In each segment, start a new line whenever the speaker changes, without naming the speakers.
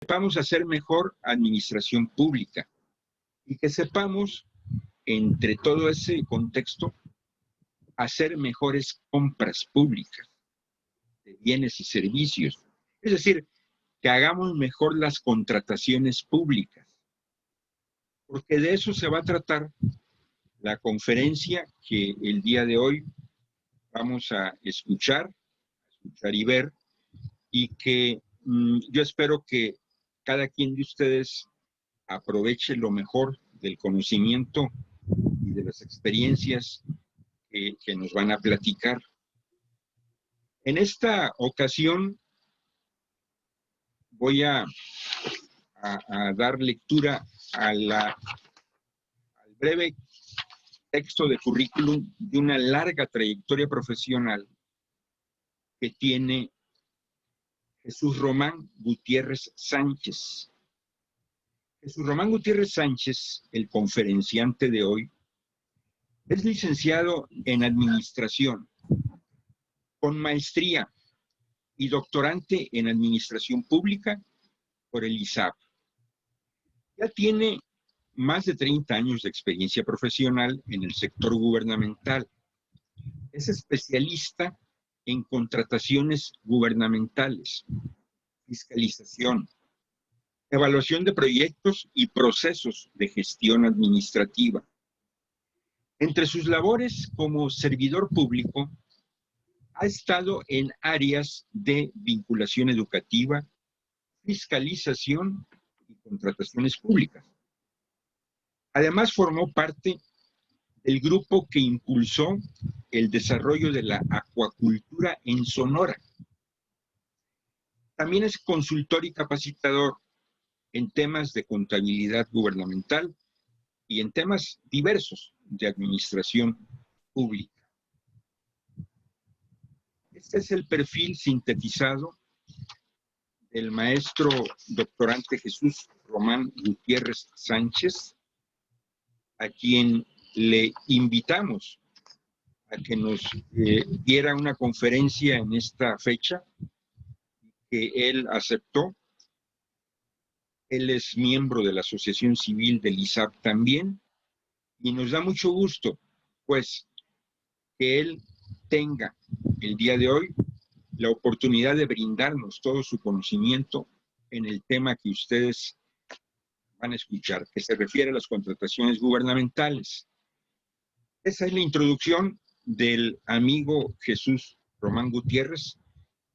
sepamos hacer mejor administración pública y que sepamos, entre todo ese contexto, hacer mejores compras públicas de bienes y servicios. Es decir, que hagamos mejor las contrataciones públicas, porque de eso se va a tratar la conferencia que el día de hoy vamos a escuchar y ver, y que yo espero que cada quien de ustedes aproveche lo mejor del conocimiento y de las experiencias que nos van a platicar. En esta ocasión voy a dar lectura al breve texto de currículum de una larga trayectoria profesional que tiene Jesús Román Gutiérrez Sánchez. Jesús Román Gutiérrez Sánchez, el conferenciante de hoy, es licenciado en Administración, con maestría y doctorante en Administración Pública por el ISAP. Ya tiene más de 30 años de experiencia profesional en el sector gubernamental. Es especialista en contrataciones gubernamentales, fiscalización, evaluación de proyectos y procesos de gestión administrativa. Entre sus labores como servidor público, ha estado en áreas de vinculación educativa, fiscalización y contrataciones públicas. Además, formó parte del grupo que impulsó el desarrollo de la acuacultura en Sonora. También es consultor y capacitador en temas de contabilidad gubernamental y en temas diversos de administración pública. Este es el perfil sintetizado del maestro doctorante Jesús Román Gutiérrez Sánchez, a quien le invitamos a que nos diera una conferencia en esta fecha, que él aceptó. Él es miembro de la Asociación Civil del ISAP también, y nos da mucho gusto, pues, que él tenga el día de hoy la oportunidad de brindarnos todo su conocimiento en el tema que ustedes van a escuchar, que se refiere a las contrataciones gubernamentales. Esa es la introducción del amigo Jesús Román Gutiérrez,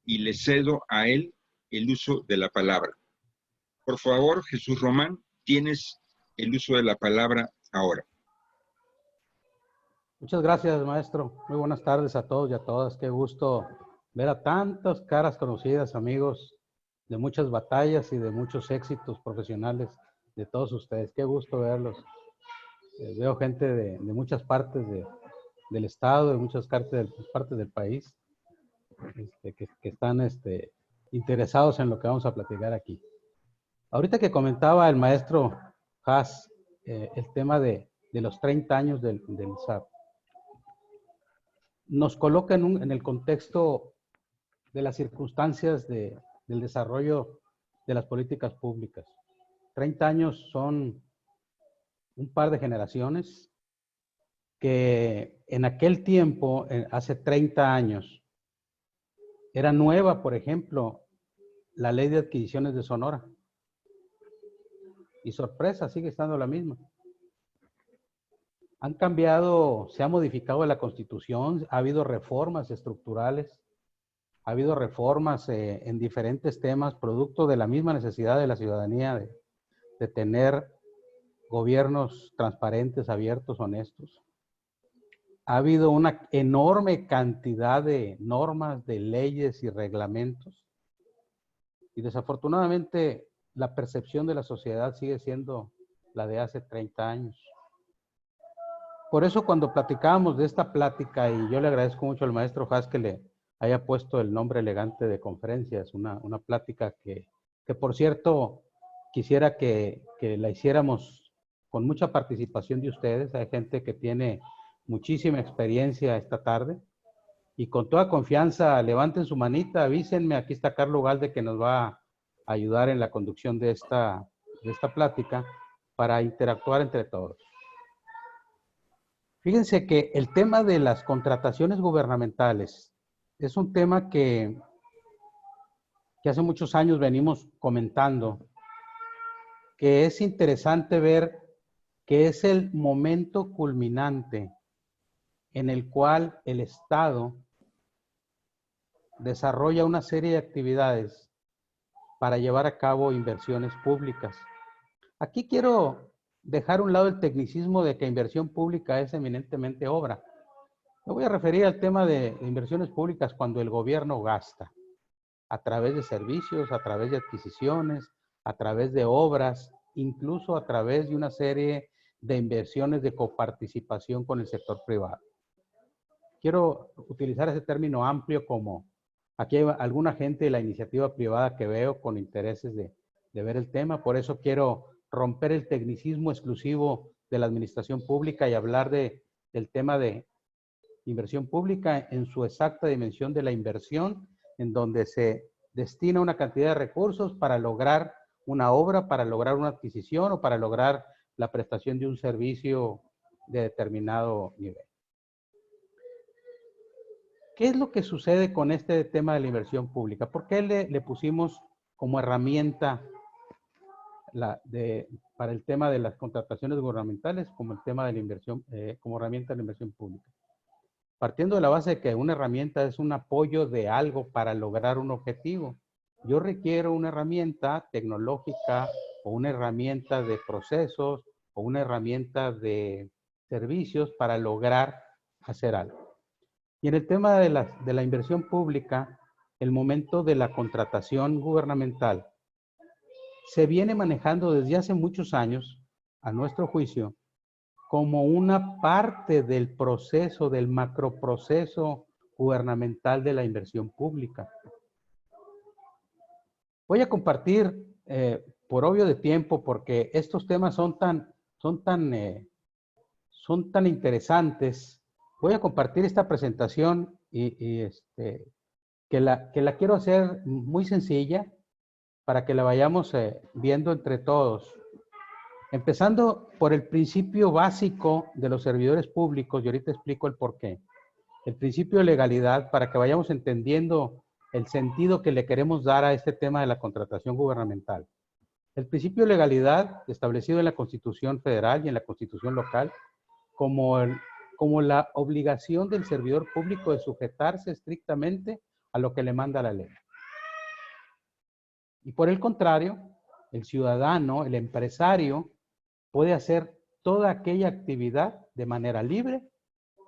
y le cedo a él el uso de la palabra. Por favor, Jesús Román, tienes el uso de la palabra ahora.
Muchas gracias, maestro. Muy buenas tardes a todos y a todas. Qué gusto ver a tantas caras conocidas, amigos, de muchas batallas y de muchos éxitos profesionales de todos ustedes. Qué gusto verlos. Veo gente de muchas partes del estado, de muchas partes del país, que están interesados en lo que vamos a platicar aquí. Ahorita que comentaba el maestro Haas el tema de los 30 años del ISAP, nos coloca en el contexto de las circunstancias del desarrollo de las políticas públicas. 30 años son un par de generaciones que en aquel tiempo, hace 30 años, era nueva, por ejemplo, la Ley de Adquisiciones de Sonora. Y sorpresa, sigue estando la misma. Han cambiado, se ha modificado la Constitución, ha habido reformas estructurales, ha habido reformas en diferentes temas, producto de la misma necesidad de la ciudadanía de tener gobiernos transparentes, abiertos, honestos. Ha habido una enorme cantidad de normas, de leyes y reglamentos. Y desafortunadamente la percepción de la sociedad sigue siendo la de hace 30 años. Por eso cuando platicábamos de esta plática, y yo le agradezco mucho al maestro Haas que le haya puesto el nombre elegante de conferencia, es una plática que por cierto quisiera que la hiciéramos con mucha participación de ustedes. Hay gente que tiene muchísima experiencia esta tarde, y con toda confianza levanten su manita, avísenme, aquí está Carlos Ugalde que nos va ayudar en la conducción de esta plática para interactuar entre todos. Fíjense que el tema de las contrataciones gubernamentales es un tema que hace muchos años venimos comentando, que es interesante ver que es el momento culminante en el cual el Estado desarrolla una serie de actividades para llevar a cabo inversiones públicas. Aquí quiero dejar a un lado el tecnicismo de que inversión pública es eminentemente obra. Me voy a referir al tema de inversiones públicas cuando el gobierno gasta a través de servicios, a través de adquisiciones, a través de obras, incluso a través de una serie de inversiones de coparticipación con el sector privado. Quiero utilizar ese término amplio como aquí hay alguna gente de la iniciativa privada que veo con intereses de ver el tema, por eso quiero romper el tecnicismo exclusivo de la administración pública y hablar del tema de inversión pública en su exacta dimensión de la inversión, en donde se destina una cantidad de recursos para lograr una obra, para lograr una adquisición o para lograr la prestación de un servicio de determinado nivel. ¿Qué es lo que sucede con este tema de la inversión pública? ¿Por qué le pusimos como herramienta para el tema de las contrataciones gubernamentales como el tema de la inversión, como herramienta de la inversión pública? Partiendo de la base de que una herramienta es un apoyo de algo para lograr un objetivo. Yo requiero una herramienta tecnológica o una herramienta de procesos o una herramienta de servicios para lograr hacer algo. Y en el tema de la inversión pública, el momento de la contratación gubernamental se viene manejando desde hace muchos años, a nuestro juicio, como una parte del proceso, del macroproceso gubernamental de la inversión pública. Voy a compartir, por obvio de tiempo, porque estos temas son tan interesantes, voy a compartir esta presentación que la quiero hacer muy sencilla para que la vayamos viendo entre todos. Empezando por el principio básico de los servidores públicos, y ahorita explico el por qué. El principio de legalidad, para que vayamos entendiendo el sentido que le queremos dar a este tema de la contratación gubernamental. El principio de legalidad, establecido en la Constitución Federal y en la Constitución local, como la obligación del servidor público de sujetarse estrictamente a lo que le manda la ley. Y por el contrario, el ciudadano, el empresario, puede hacer toda aquella actividad de manera libre,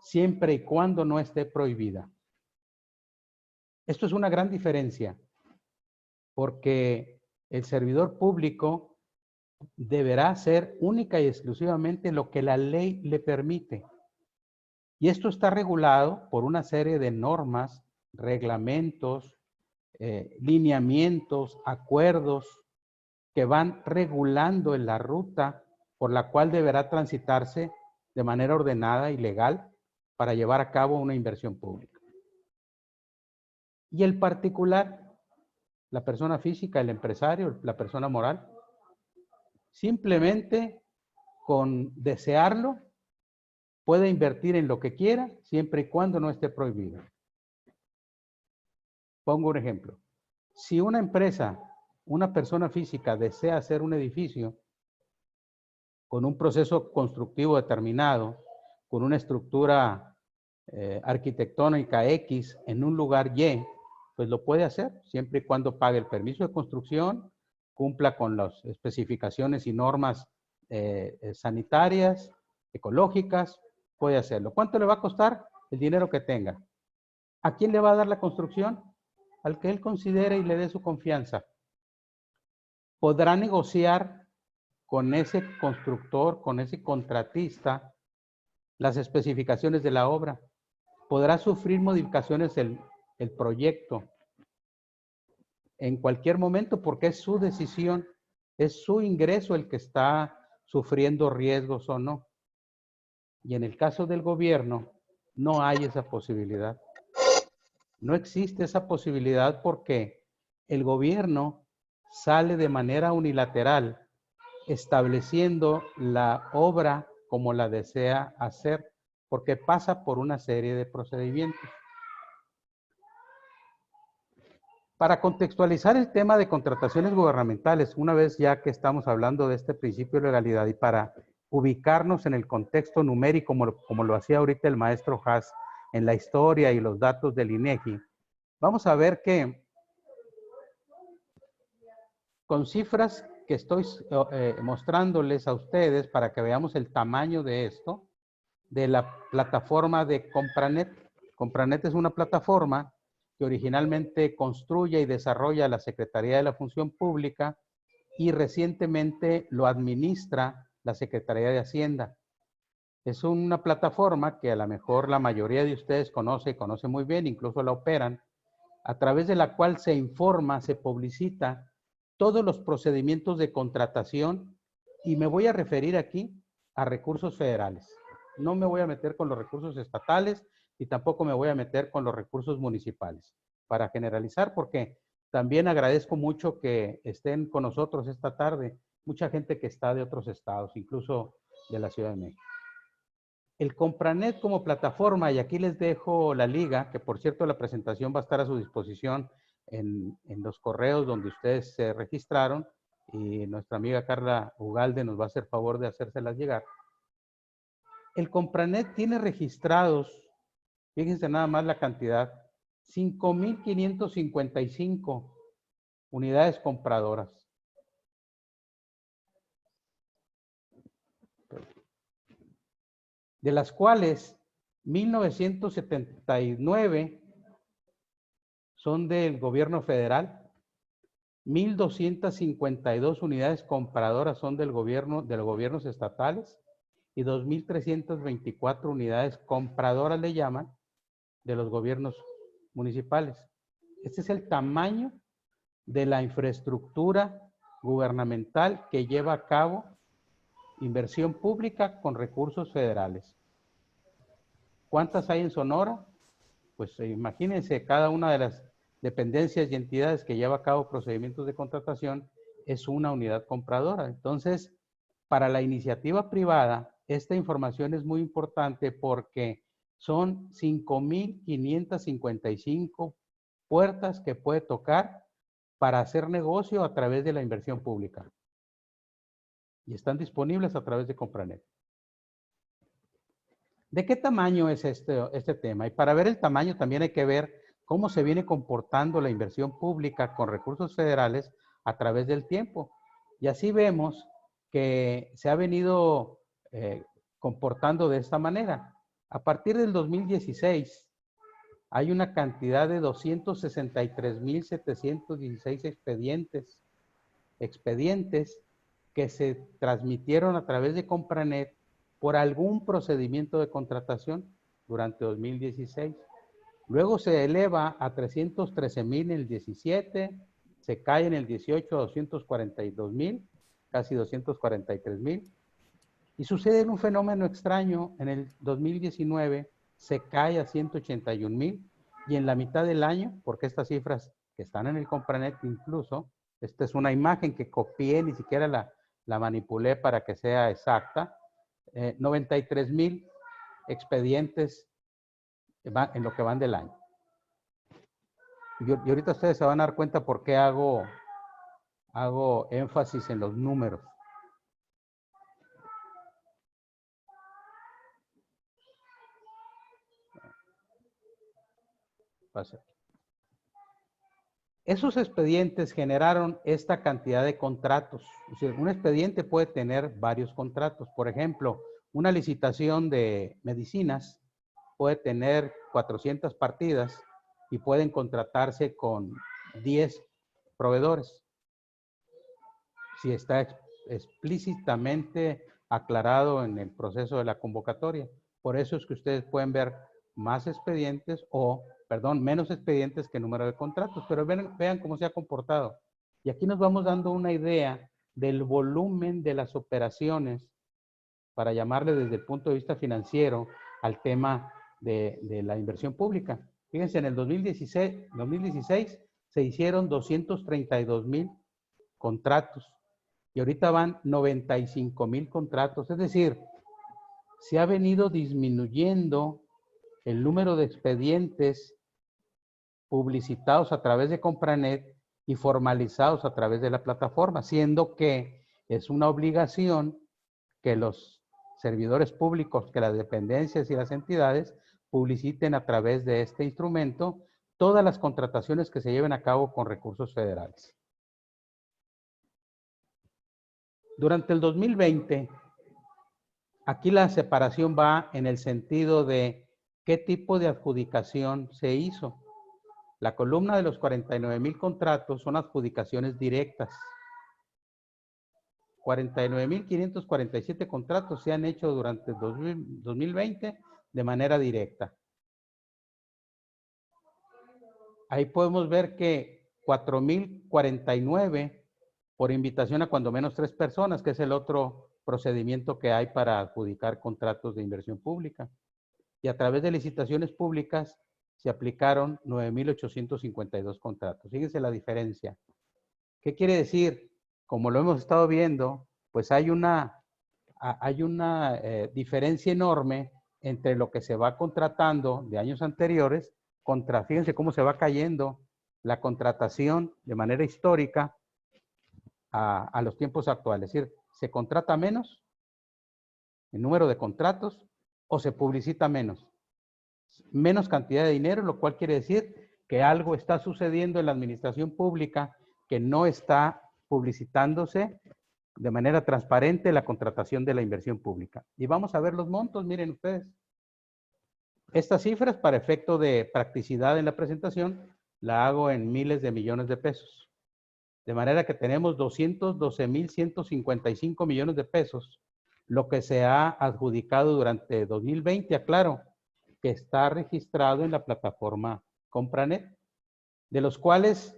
siempre y cuando no esté prohibida. Esto es una gran diferencia, porque el servidor público deberá hacer única y exclusivamente lo que la ley le permite. Y esto está regulado por una serie de normas, reglamentos, lineamientos, acuerdos que van regulando en la ruta por la cual deberá transitarse de manera ordenada y legal para llevar a cabo una inversión pública. Y el particular, la persona física, el empresario, la persona moral, simplemente con desearlo, puede invertir en lo que quiera, siempre y cuando no esté prohibido. Pongo un ejemplo. Si una empresa, una persona física desea hacer un edificio con un proceso constructivo determinado, con una estructura arquitectónica X en un lugar Y, pues lo puede hacer siempre y cuando pague el permiso de construcción, cumpla con las especificaciones y normas sanitarias, ecológicas, puede hacerlo. ¿Cuánto le va a costar? El dinero que tenga. ¿A quién le va a dar la construcción? Al que él considere y le dé su confianza. Podrá negociar con ese constructor, con ese contratista, las especificaciones de la obra. Podrá sufrir modificaciones el proyecto en cualquier momento porque es su decisión, es su ingreso el que está sufriendo riesgos o no. Y en el caso del gobierno, no hay esa posibilidad. No existe esa posibilidad porque el gobierno sale de manera unilateral, estableciendo la obra como la desea hacer, porque pasa por una serie de procedimientos. Para contextualizar el tema de contrataciones gubernamentales, una vez ya que estamos hablando de este principio de legalidad y para ubicarnos en el contexto numérico, como lo hacía ahorita el maestro Haas en la historia y los datos del INEGI, vamos a ver que con cifras que estoy mostrándoles a ustedes para que veamos el tamaño de esto, de la plataforma de Compranet. Compranet es una plataforma que originalmente construye y desarrolla la Secretaría de la Función Pública y recientemente lo administra la Secretaría de Hacienda. Es una plataforma que a lo mejor la mayoría de ustedes conoce muy bien, incluso la operan, a través de la cual se informa, se publicita todos los procedimientos de contratación y me voy a referir aquí a recursos federales. No me voy a meter con los recursos estatales y tampoco me voy a meter con los recursos municipales, para generalizar, porque también agradezco mucho que estén con nosotros esta tarde, mucha gente que está de otros estados, incluso de la Ciudad de México. El Compranet como plataforma, y aquí les dejo la liga, que por cierto la presentación va a estar a su disposición en los correos donde ustedes se registraron, y nuestra amiga Carla Ugalde nos va a hacer favor de hacérselas llegar. El Compranet tiene registrados, fíjense nada más la cantidad, 5,555 unidades compradoras. De las cuales 1,979 son del gobierno federal, 1,252 unidades compradoras son de los gobiernos estatales y 2,324 unidades compradoras le llaman de los gobiernos municipales. Este es el tamaño de la infraestructura gubernamental que lleva a cabo inversión pública con recursos federales. ¿Cuántas hay en Sonora? Pues imagínense, cada una de las dependencias y entidades que lleva a cabo procedimientos de contratación es una unidad compradora. Entonces, para la iniciativa privada, esta información es muy importante porque son 5,555 puertas que puede tocar para hacer negocio a través de la inversión pública. Y están disponibles a través de Compranet. ¿De qué tamaño es este tema? Y para ver el tamaño también hay que ver cómo se viene comportando la inversión pública con recursos federales a través del tiempo. Y así vemos que se ha venido comportando de esta manera. A partir del 2016 hay una cantidad de 263,716 expedientes que se transmitieron a través de Compranet por algún procedimiento de contratación durante 2016. Luego se eleva a 313,000 en el 17, se cae en el 18 a 242,000, casi 243,000. Y sucede un fenómeno extraño, en el 2019 se cae a 181,000 y en la mitad del año, porque estas cifras que están en el Compranet incluso, esta es una imagen que copié, ni siquiera la manipulé para que sea exacta, 93,000 expedientes en lo que van del año. Y ahorita ustedes se van a dar cuenta por qué hago énfasis en los números. Esos expedientes generaron esta cantidad de contratos. Es decir, un expediente puede tener varios contratos. Por ejemplo, una licitación de medicinas puede tener 400 partidas y pueden contratarse con 10 proveedores. Si está explícitamente aclarado en el proceso de la convocatoria. Por eso es que ustedes pueden ver más expedientes menos expedientes que número de contratos, pero vean cómo se ha comportado. Y aquí nos vamos dando una idea del volumen de las operaciones, para llamarle desde el punto de vista financiero al tema de la inversión pública. Fíjense, en el 2016 se hicieron 232,000 contratos. Y ahorita van 95,000 contratos. Es decir, se ha venido disminuyendo el número de expedientes publicitados a través de Compranet y formalizados a través de la plataforma, siendo que es una obligación que los servidores públicos, que las dependencias y las entidades publiciten a través de este instrumento todas las contrataciones que se lleven a cabo con recursos federales. Durante el 2020, aquí la separación va en el sentido de qué tipo de adjudicación se hizo. La columna de los 49,000 contratos son adjudicaciones directas. 49,547 contratos se han hecho durante 2020 de manera directa. Ahí podemos ver que 4,049 por invitación a cuando menos 3 personas, que es el otro procedimiento que hay para adjudicar contratos de inversión pública. Y a través de licitaciones públicas se aplicaron 9,852 contratos. Fíjense la diferencia. ¿Qué quiere decir? Como lo hemos estado viendo, pues hay una diferencia enorme entre lo que se va contratando de años anteriores contra, fíjense cómo se va cayendo la contratación de manera histórica a los tiempos actuales. Es decir, se contrata menos el número de contratos o se publicita menos cantidad de dinero, lo cual quiere decir que algo está sucediendo en la administración pública que no está publicitándose de manera transparente la contratación de la inversión pública. Y vamos a ver los montos, miren ustedes. Estas cifras, para efecto de practicidad en la presentación, la hago en miles de millones de pesos. De manera que tenemos 212,155 millones de pesos, lo que se ha adjudicado durante 2020, aclaro, que está registrado en la plataforma Compranet, de los cuales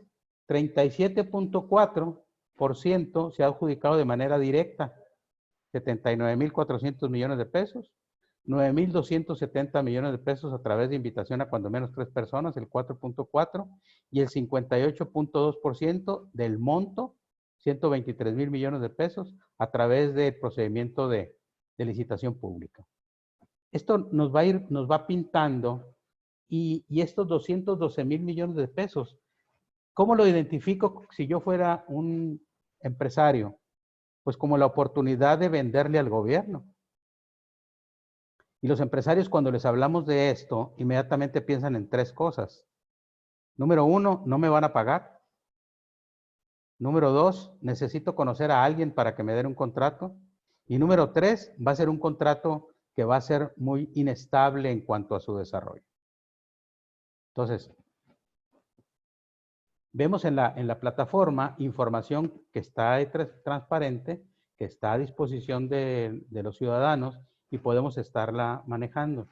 37,4% se ha adjudicado de manera directa, 79,400 millones de pesos, 9,270 millones de pesos a través de invitación a cuando menos 3 personas, el 4,4%, y el 58,2% del monto, 123,000 millones de pesos, a través del procedimiento de licitación pública. Esto nos va pintando, y estos 212,000 millones de pesos, ¿cómo lo identifico si yo fuera un empresario? Pues como la oportunidad de venderle al gobierno. Y los empresarios, cuando les hablamos de esto, inmediatamente piensan en 3 cosas. Número 1, no me van a pagar. Número 2, necesito conocer a alguien para que me den un contrato. Y número 3, va a ser un contrato que va a ser muy inestable en cuanto a su desarrollo. Entonces, vemos en la plataforma información que está transparente, que está a disposición de los ciudadanos y podemos estarla manejando.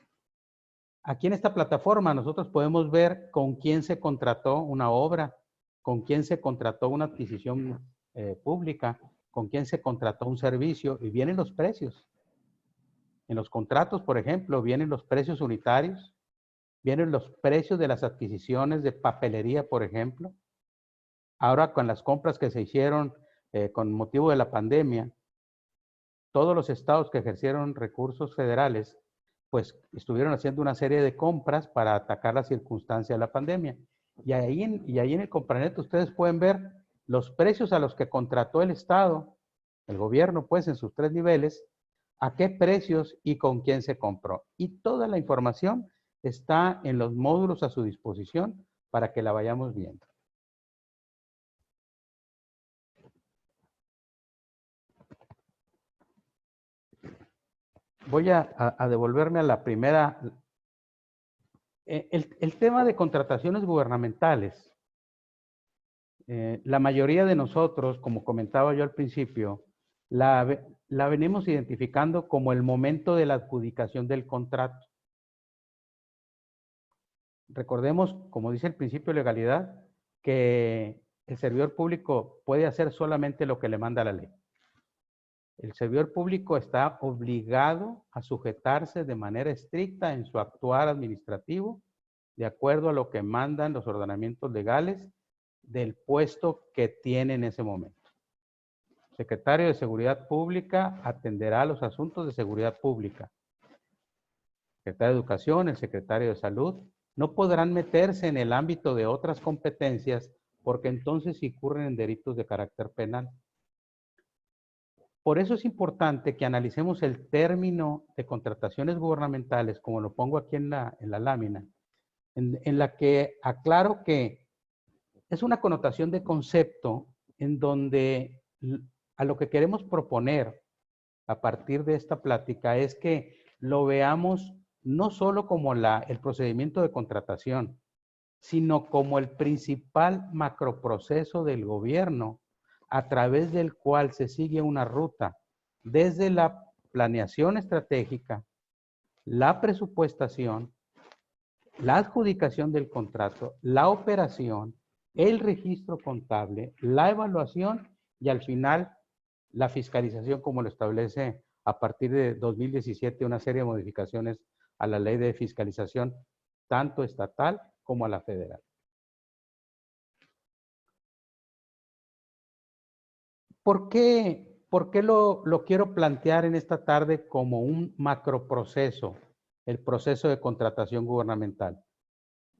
Aquí en esta plataforma nosotros podemos ver con quién se contrató una obra, con quién se contrató una adquisición pública, con quién se contrató un servicio, y vienen los precios. En los contratos, por ejemplo, vienen los precios unitarios, vienen los precios de las adquisiciones de papelería, por ejemplo. Ahora, con las compras que se hicieron con motivo de la pandemia, todos los estados que ejercieron recursos federales, pues estuvieron haciendo una serie de compras para atacar la circunstancia de la pandemia. Y ahí en el Compranet ustedes pueden ver los precios a los que contrató el estado, el gobierno, pues en sus 3 niveles, a qué precios y con quién se compró. Y toda la información está en los módulos a su disposición para que la vayamos viendo. Voy a devolverme a la primera. El tema de contrataciones gubernamentales. La mayoría de nosotros, como comentaba yo al principio, la venimos identificando como el momento de la adjudicación del contrato. Recordemos, como dice el principio de legalidad, que el servidor público puede hacer solamente lo que le manda la ley. El servidor público está obligado a sujetarse de manera estricta en su actuar administrativo, de acuerdo a lo que mandan los ordenamientos legales del puesto que tiene en ese momento. Secretario de Seguridad Pública atenderá los asuntos de seguridad pública. Secretario de Educación, el Secretario de Salud, no podrán meterse en el ámbito de otras competencias porque entonces incurren en delitos de carácter penal. Por eso es importante que analicemos el término de contrataciones gubernamentales, como lo pongo aquí en la lámina, en la que aclaro que es una connotación de concepto en donde a lo que queremos proponer a partir de esta plática es que lo veamos no solo como el procedimiento de contratación, sino como el principal macroproceso del gobierno a través del cual se sigue una ruta desde la planeación estratégica, la presupuestación, la adjudicación del contrato, la operación, el registro contable, la evaluación y al final la fiscalización, como lo establece a partir de 2017 una serie de modificaciones a la ley de fiscalización, tanto estatal como a la federal. ¿Por qué lo quiero plantear en esta tarde como un macroproceso, el proceso de contratación gubernamental?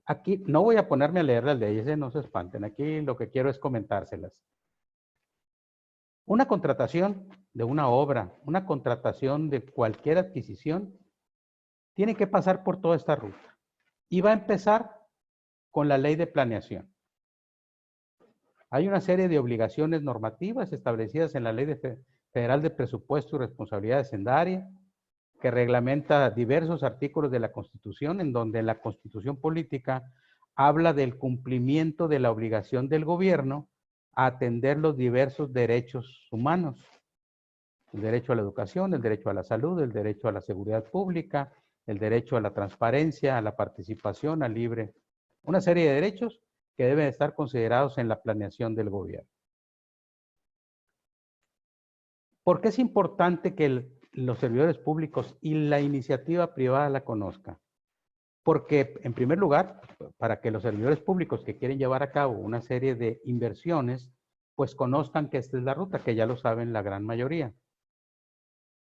Aquí no voy a ponerme a leer las leyes, no se espanten. Aquí lo que quiero es comentárselas. Una contratación de una obra, una contratación de cualquier adquisición, tiene que pasar por toda esta ruta. Y va a empezar con la ley de planeación. Hay una serie de obligaciones normativas establecidas en la Ley Federal de Presupuesto y Responsabilidad Hacendaria, que reglamenta diversos artículos de la Constitución, en donde la Constitución Política habla del cumplimiento de la obligación del gobierno a atender los diversos derechos humanos. El derecho a la educación, el derecho a la salud, el derecho a la seguridad pública, el derecho a la transparencia, a la participación, al libre. Una serie de derechos que deben estar considerados en la planeación del gobierno. ¿Por qué es importante que los servidores públicos y la iniciativa privada la conozcan? Porque, en primer lugar, para que los servidores públicos que quieren llevar a cabo una serie de inversiones, pues conozcan que esta es la ruta, que ya lo saben la gran mayoría.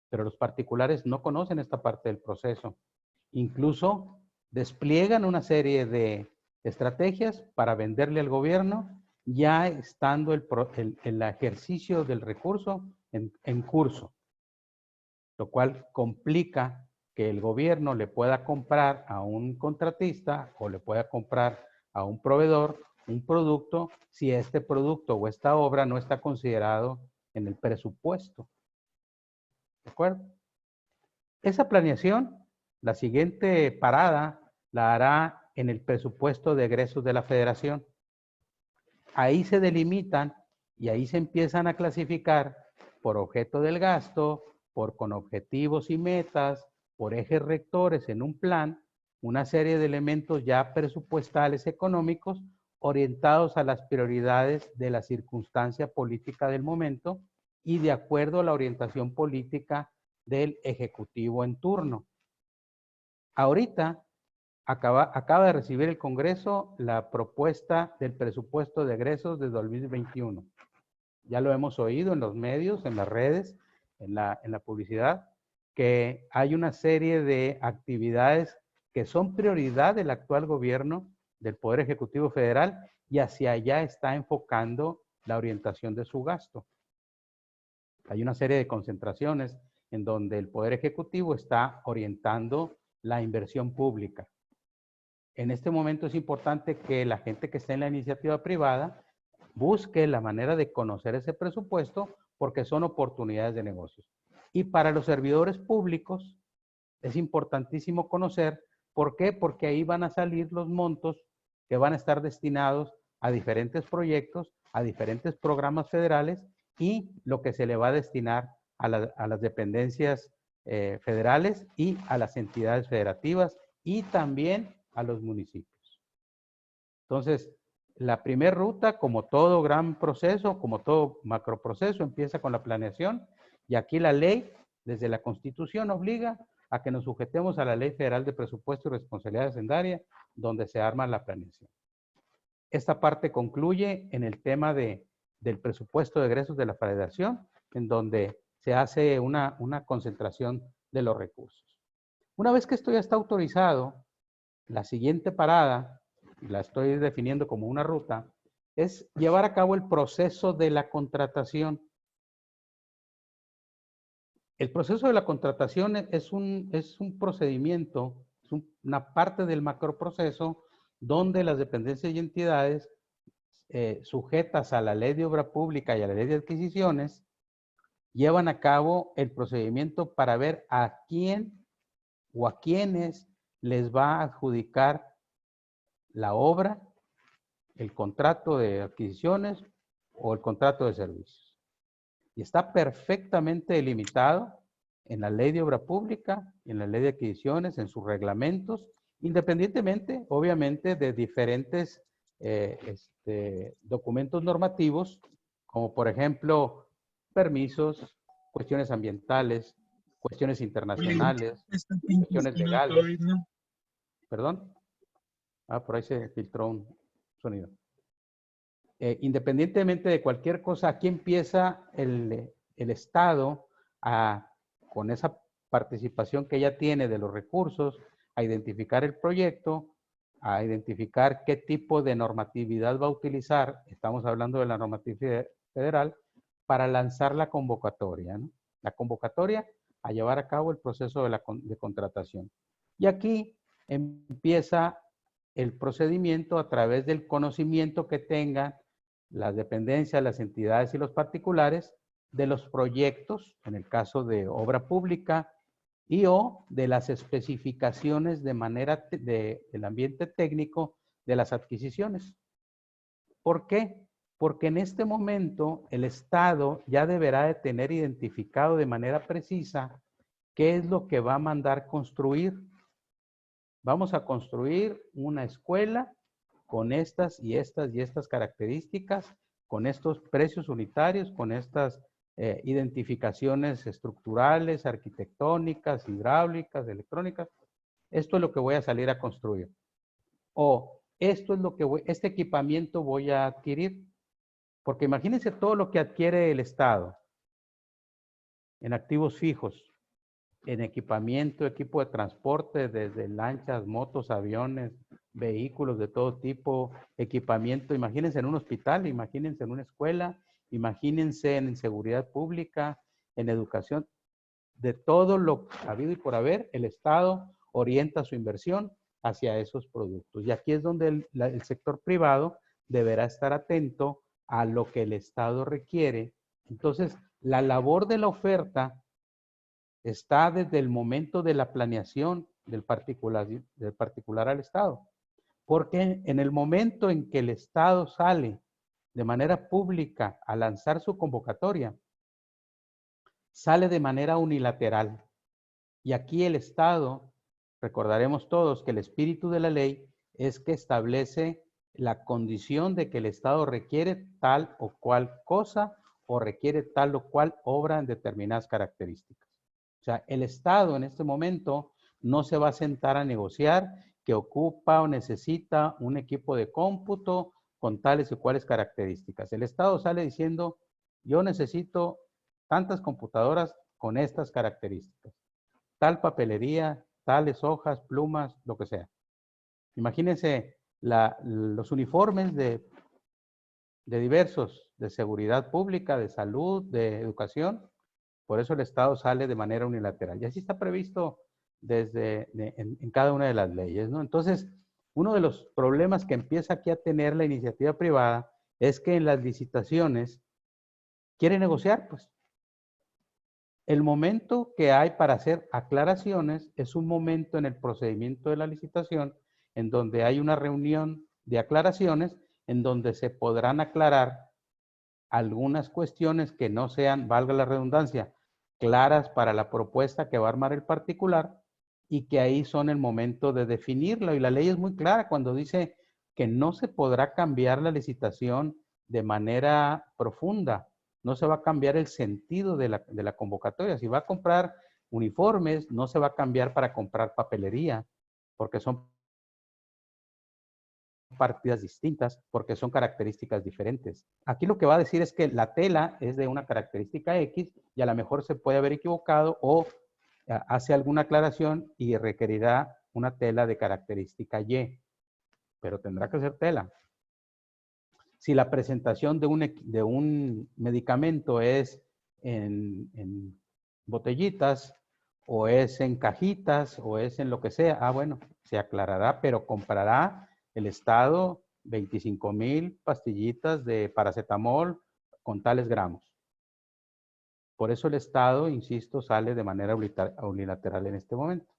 Pero los particulares no conocen esta parte del proceso. Incluso despliegan una serie de estrategias para venderle al gobierno, ya estando el ejercicio del recurso en curso, lo cual complica que el gobierno le pueda comprar a un contratista o le pueda comprar a un proveedor un producto si este producto o esta obra no está considerado en el presupuesto. ¿De acuerdo? Esa planeación, la siguiente parada la hará en el presupuesto de egresos de la Federación. Ahí se delimitan y ahí se empiezan a clasificar por objeto del gasto, con objetivos y metas, por ejes rectores en un plan, una serie de elementos ya presupuestales económicos orientados a las prioridades de la circunstancia política del momento y de acuerdo a la orientación política del Ejecutivo en turno. Ahorita acaba de recibir el Congreso la propuesta del presupuesto de egresos de 2021. Ya lo hemos oído en los medios, en las redes, en la publicidad, que hay una serie de actividades que son prioridad del actual gobierno del Poder Ejecutivo Federal y hacia allá está enfocando la orientación de su gasto. Hay una serie de concentraciones en donde el Poder Ejecutivo está orientando la inversión pública. En este momento es importante que la gente que está en la iniciativa privada busque la manera de conocer ese presupuesto porque son oportunidades de negocios. Y para los servidores públicos es importantísimo conocer, ¿por qué? Porque ahí van a salir los montos que van a estar destinados a diferentes proyectos, a diferentes programas federales y lo que se le va a destinar a las dependencias federales y a las entidades federativas y también a los municipios. Entonces, la primera ruta, como todo gran proceso, como todo macroproceso, empieza con la planeación y aquí la ley, desde la Constitución, obliga a que nos sujetemos a la Ley Federal de Presupuesto y Responsabilidad Hacendaria, donde se arma la planeación. Esta parte concluye en el tema del presupuesto de egresos de la Federación, en donde se hace una concentración de los recursos. Una vez que esto ya está autorizado, la siguiente parada, la estoy definiendo como una ruta, es llevar a cabo el proceso de la contratación. El proceso de la contratación es un procedimiento, es una parte del macroproceso donde las dependencias y entidades sujetas a la Ley de Obra Pública y a la Ley de Adquisiciones llevan a cabo el procedimiento para ver a quién o a quiénes les va a adjudicar la obra, el contrato de adquisiciones o el contrato de servicios. Y está perfectamente delimitado en la Ley de Obra Pública, en la Ley de Adquisiciones, en sus reglamentos, independientemente, obviamente, de diferentes documentos normativos, como por ejemplo, permisos, cuestiones ambientales, cuestiones internacionales, cuestiones legales. ¿Perdón? Por ahí se filtró un sonido. Independientemente de cualquier cosa, aquí empieza el Estado con esa participación que ya tiene de los recursos, a identificar el proyecto, a identificar qué tipo de normatividad va a utilizar, estamos hablando de la normatividad federal, para lanzar la convocatoria, ¿no? La convocatoria a llevar a cabo el proceso de contratación. Y aquí empieza el procedimiento a través del conocimiento que tengan las dependencias, las entidades y los particulares de los proyectos, en el caso de obra pública, y o de las especificaciones de manera del ambiente técnico de las adquisiciones. ¿Por qué? Porque en este momento el Estado ya deberá de tener identificado de manera precisa qué es lo que va a mandar construir. Vamos a construir una escuela con estas y estas y estas características, con estos precios unitarios, con estas identificaciones estructurales, arquitectónicas, hidráulicas, electrónicas. Esto es lo que voy a salir a construir. O esto es lo que este equipamiento voy a adquirir. Porque imagínense todo lo que adquiere el Estado en activos fijos, en equipamiento, equipo de transporte, desde lanchas, motos, aviones, vehículos de todo tipo, equipamiento. Imagínense en un hospital, imagínense en una escuela, imagínense en seguridad pública, en educación. De todo lo habido y por haber, el Estado orienta su inversión hacia esos productos. Y aquí es donde el sector privado deberá estar atento a lo que el Estado requiere. Entonces, la labor de la oferta está desde el momento de la planeación del particular al Estado. Porque en el momento en que el Estado sale de manera pública a lanzar su convocatoria, sale de manera unilateral. Y aquí el Estado, recordaremos todos que el espíritu de la ley es que establece la condición de que el Estado requiere tal o cual cosa o requiere tal o cual obra en determinadas características. O sea, el Estado en este momento no se va a sentar a negociar que ocupa o necesita un equipo de cómputo con tales y cuales características. El Estado sale diciendo, yo necesito tantas computadoras con estas características, tal papelería, tales hojas, plumas, lo que sea. Imagínense los uniformes de diversos, de seguridad pública, de salud, de educación. Por eso el Estado sale de manera unilateral. Y así está previsto en cada una de las leyes, ¿no? Entonces, uno de los problemas que empieza aquí a tener la iniciativa privada es que en las licitaciones quiere negociar, pues. El momento que hay para hacer aclaraciones es un momento en el procedimiento de la licitación en donde hay una reunión de aclaraciones en donde se podrán aclarar algunas cuestiones que no sean, valga la redundancia, claras para la propuesta que va a armar el particular y que ahí son el momento de definirlo. Y la ley es muy clara cuando dice que no se podrá cambiar la licitación de manera profunda. No se va a cambiar el sentido de la convocatoria. Si va a comprar uniformes, no se va a cambiar para comprar papelería, porque son partidas distintas porque son características diferentes. Aquí lo que va a decir es que la tela es de una característica X y a lo mejor se puede haber equivocado o hace alguna aclaración y requerirá una tela de característica Y, pero tendrá que ser tela. Si la presentación de un medicamento es en botellitas o es en cajitas o es en lo que sea, bueno, se aclarará, pero comprará el Estado 25,000 pastillitas de paracetamol con tales gramos. Por eso el Estado, insisto, sale de manera unilateral en este momento.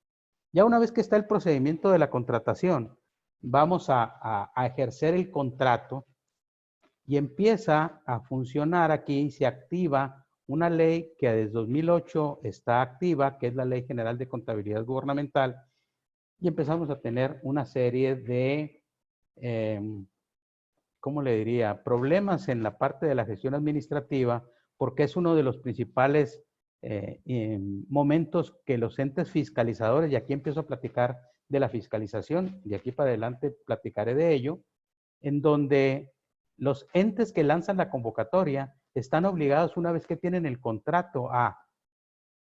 Ya una vez que está el procedimiento de la contratación, vamos a ejercer el contrato y empieza a funcionar aquí, se activa una ley que desde 2008 está activa, que es la Ley General de Contabilidad Gubernamental, y empezamos a tener una serie de, ¿cómo le diría?, problemas en la parte de la gestión administrativa, porque es uno de los principales momentos que los entes fiscalizadores, y aquí empiezo a platicar de la fiscalización, y aquí para adelante platicaré de ello, en donde los entes que lanzan la convocatoria están obligados, una vez que tienen el contrato, a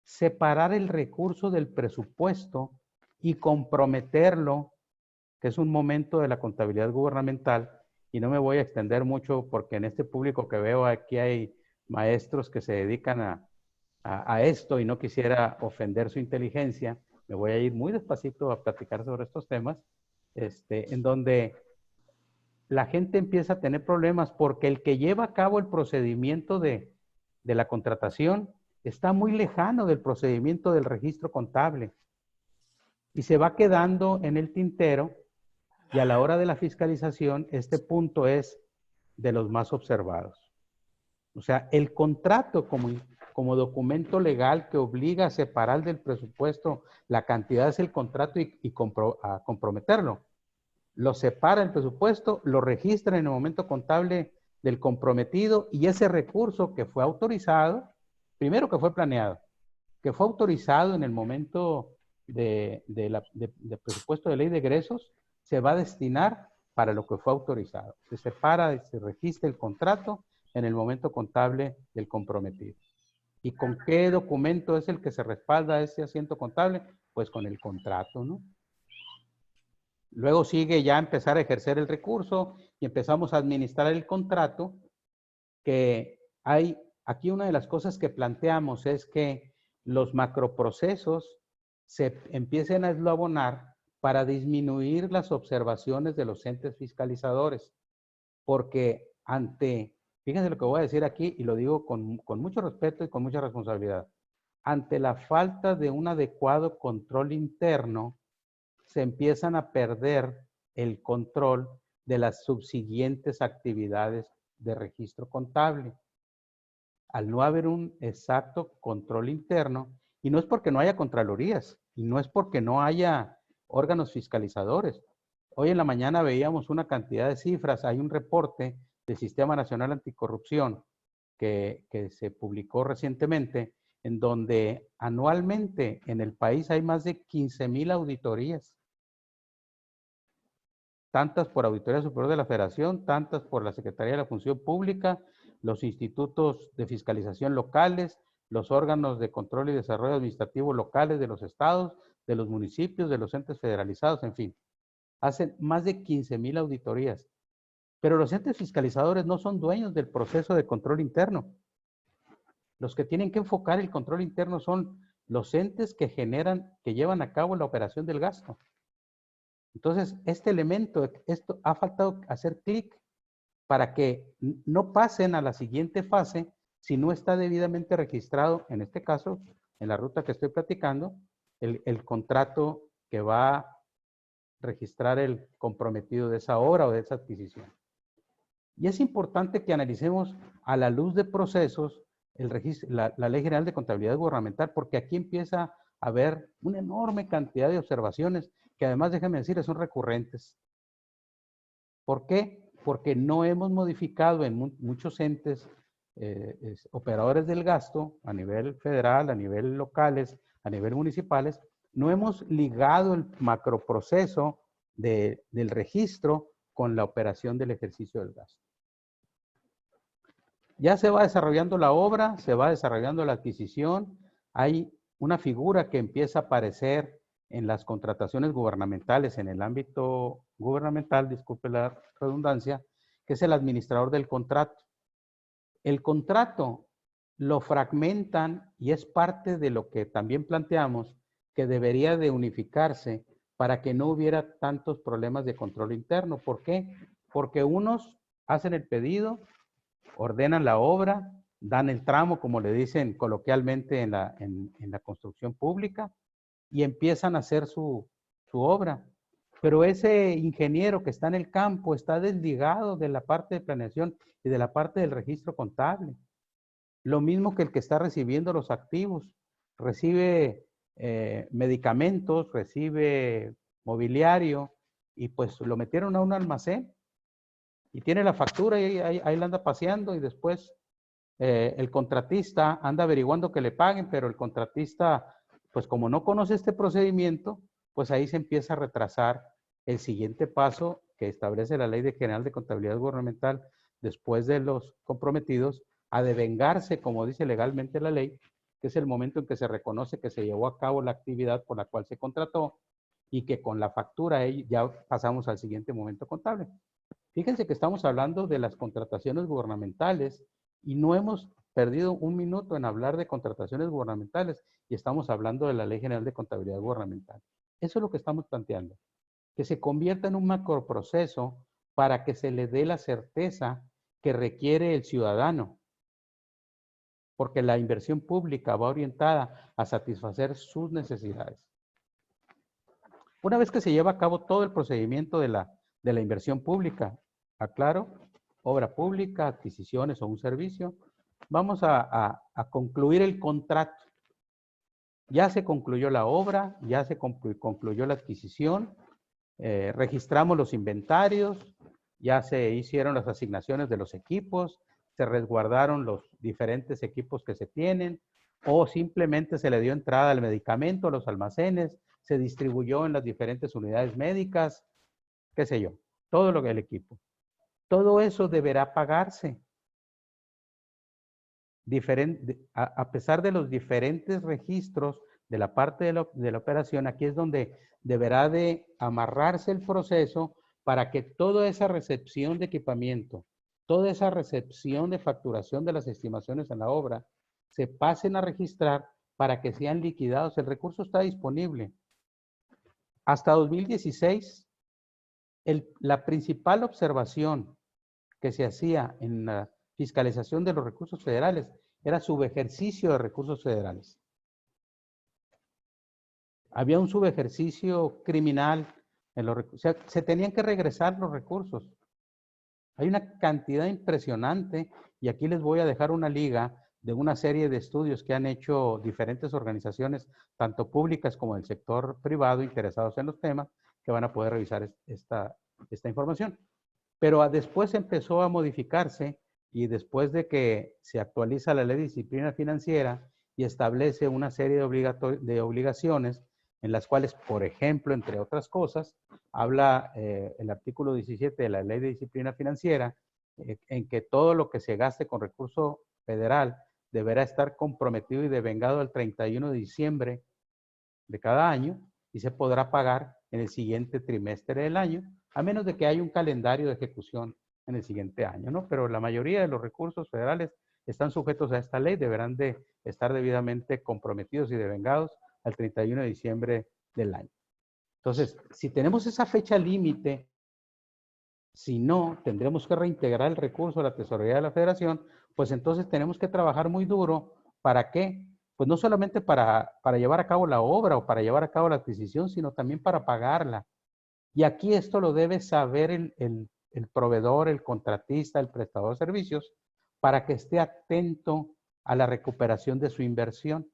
separar el recurso del presupuesto y comprometerlo, que es un momento de la contabilidad gubernamental, y no me voy a extender mucho porque en este público que veo aquí hay maestros que se dedican a esto y no quisiera ofender su inteligencia. Me voy a ir muy despacito a platicar sobre estos temas, en donde la gente empieza a tener problemas porque el que lleva a cabo el procedimiento de la contratación está muy lejano del procedimiento del registro contable y se va quedando en el tintero, y a la hora de la fiscalización este punto es de los más observados. O sea, el contrato como documento legal que obliga a separar del presupuesto la cantidad es el contrato y a comprometerlo. Lo separa el presupuesto, lo registra en el momento contable del comprometido y ese recurso que fue autorizado, primero que fue planeado, que fue autorizado en el momento de presupuesto de ley de egresos, se va a destinar para lo que fue autorizado. Se separa y se registra el contrato en el momento contable del comprometido. ¿Y con qué documento es el que se respalda ese asiento contable? Pues con el contrato, ¿no? Luego sigue ya empezar a ejercer el recurso y empezamos a administrar el contrato, que hay, aquí una de las cosas que planteamos es que los macroprocesos se empiecen a eslabonar para disminuir las observaciones de los entes fiscalizadores, porque fíjense lo que voy a decir aquí y lo digo con mucho respeto y con mucha responsabilidad, ante la falta de un adecuado control interno, se empiezan a perder el control de las subsiguientes actividades de registro contable. Al no haber un exacto control interno, y no es porque no haya contralorías, y no es porque no haya órganos fiscalizadores. Hoy en la mañana veíamos una cantidad de cifras, hay un reporte del Sistema Nacional Anticorrupción que se publicó recientemente, en donde anualmente en el país hay más de 15,000 auditorías. Tantas por Auditoría Superior de la Federación, tantas por la Secretaría de la Función Pública, los institutos de fiscalización locales, los órganos de control y desarrollo administrativo locales de los estados, de los municipios, de los entes federalizados, en fin. Hacen más de 15,000 auditorías. Pero los entes fiscalizadores no son dueños del proceso de control interno. Los que tienen que enfocar el control interno son los entes que llevan a cabo la operación del gasto. Entonces, este elemento, esto ha faltado hacer clic para que no pasen a la siguiente fase si no está debidamente registrado, en este caso, en la ruta que estoy platicando, el contrato que va a registrar el comprometido de esa obra o de esa adquisición. Y es importante que analicemos a la luz de procesos la Ley General de Contabilidad Gubernamental, porque aquí empieza a haber una enorme cantidad de observaciones que además, déjenme decirles, son recurrentes. ¿Por qué? Porque no hemos modificado en muchos entes operadores del gasto a nivel federal, a nivel locales, a nivel municipales, no hemos ligado el macroproceso del registro con la operación del ejercicio del gasto. Ya se va desarrollando la obra, se va desarrollando la adquisición, hay una figura que empieza a aparecer en las contrataciones gubernamentales, en el ámbito gubernamental, disculpe la redundancia, que es el administrador del contrato. El contrato lo fragmentan y es parte de lo que también planteamos que debería de unificarse para que no hubiera tantos problemas de control interno. ¿Por qué? Porque unos hacen el pedido, ordenan la obra, dan el tramo, como le dicen coloquialmente en la construcción pública, y empiezan a hacer su obra. Pero ese ingeniero que está en el campo está desligado de la parte de planeación y de la parte del registro contable. Lo mismo que el que está recibiendo los activos. Recibe medicamentos, recibe mobiliario, y pues lo metieron a un almacén y tiene la factura y ahí la anda paseando, y después el contratista anda averiguando que le paguen, pero el contratista, pues como no conoce este procedimiento, pues ahí se empieza a retrasar el siguiente paso que establece la Ley General de Contabilidad Gubernamental después de los comprometidos a devengarse, como dice legalmente la ley, que es el momento en que se reconoce que se llevó a cabo la actividad por la cual se contrató y que con la factura ya pasamos al siguiente momento contable. Fíjense que estamos hablando de las contrataciones gubernamentales y no hemos perdido un minuto en hablar de contrataciones gubernamentales y estamos hablando de la Ley General de Contabilidad Gubernamental. Eso es lo que estamos planteando, que se convierta en un macroproceso para que se le dé la certeza que requiere el ciudadano, porque la inversión pública va orientada a satisfacer sus necesidades. Una vez que se lleva a cabo todo el procedimiento de la inversión pública, aclaro, obra pública, adquisiciones o un servicio, vamos a concluir el contrato. Ya se concluyó la obra, ya se concluyó la adquisición, registramos los inventarios, ya se hicieron las asignaciones de los equipos, se resguardaron los diferentes equipos que se tienen, o simplemente se le dio entrada al medicamento, a los almacenes, se distribuyó en las diferentes unidades médicas, qué sé yo, todo lo que el equipo. Todo eso deberá pagarse. A pesar de los diferentes registros de la parte de la operación, aquí es donde deberá de amarrarse el proceso para que toda esa recepción de equipamiento, toda esa recepción de facturación de las estimaciones en la obra, se pasen a registrar para que sean liquidados. El recurso está disponible. Hasta 2016, la principal observación que se hacía en la fiscalización de los recursos federales era subejercicio de recursos federales. Había un subejercicio criminal en los recursos. O sea, se tenían que regresar los recursos. Hay una cantidad impresionante, y aquí les voy a dejar una liga de una serie de estudios que han hecho diferentes organizaciones, tanto públicas como del sector privado, interesados en los temas, que van a poder revisar esta información. Pero después empezó a modificarse, y después de que se actualiza la Ley de Disciplina Financiera y establece una serie de obligaciones en las cuales, por ejemplo, entre otras cosas, habla el artículo 17 de la Ley de Disciplina Financiera, en que todo lo que se gaste con recurso federal deberá estar comprometido y devengado el 31 de diciembre de cada año, y se podrá pagar en el siguiente trimestre del año, a menos de que haya un calendario de ejecución en el siguiente año, ¿no? Pero la mayoría de los recursos federales están sujetos a esta ley, deberán de estar debidamente comprometidos y devengados al 31 de diciembre del año. Entonces, si tenemos esa fecha límite, si no, tendremos que reintegrar el recurso a la tesorería de la federación, pues entonces tenemos que trabajar muy duro. ¿Para qué? Pues no solamente para llevar a cabo la obra o para llevar a cabo la adquisición, sino también para pagarla. Y aquí esto lo debe saber el proveedor, el contratista, el prestador de servicios, para que esté atento a la recuperación de su inversión.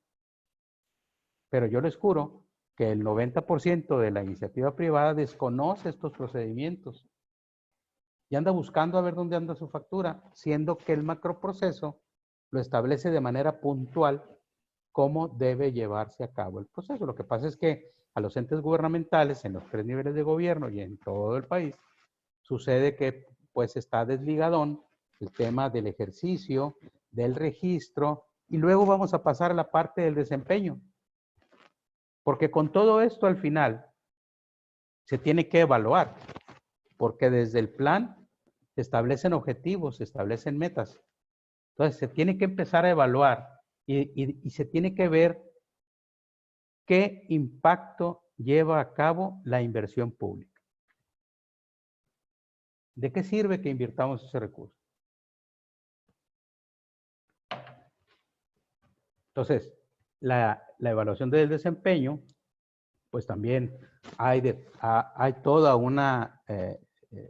Pero yo les juro que el 90% de la iniciativa privada desconoce estos procedimientos y anda buscando a ver dónde anda su factura, siendo que el macroproceso lo establece de manera puntual cómo debe llevarse a cabo el proceso. Lo que pasa es que a los entes gubernamentales, en los 3 niveles de gobierno y en todo el país, sucede que pues está desligadón el tema del ejercicio, del registro, y luego vamos a pasar a la parte del desempeño. Porque con todo esto al final se tiene que evaluar, porque desde el plan se establecen objetivos, se establecen metas. Entonces se tiene que empezar a evaluar y se tiene que ver qué impacto lleva a cabo la inversión pública. ¿De qué sirve que invirtamos ese recurso? Entonces, la evaluación del desempeño, pues también hay toda una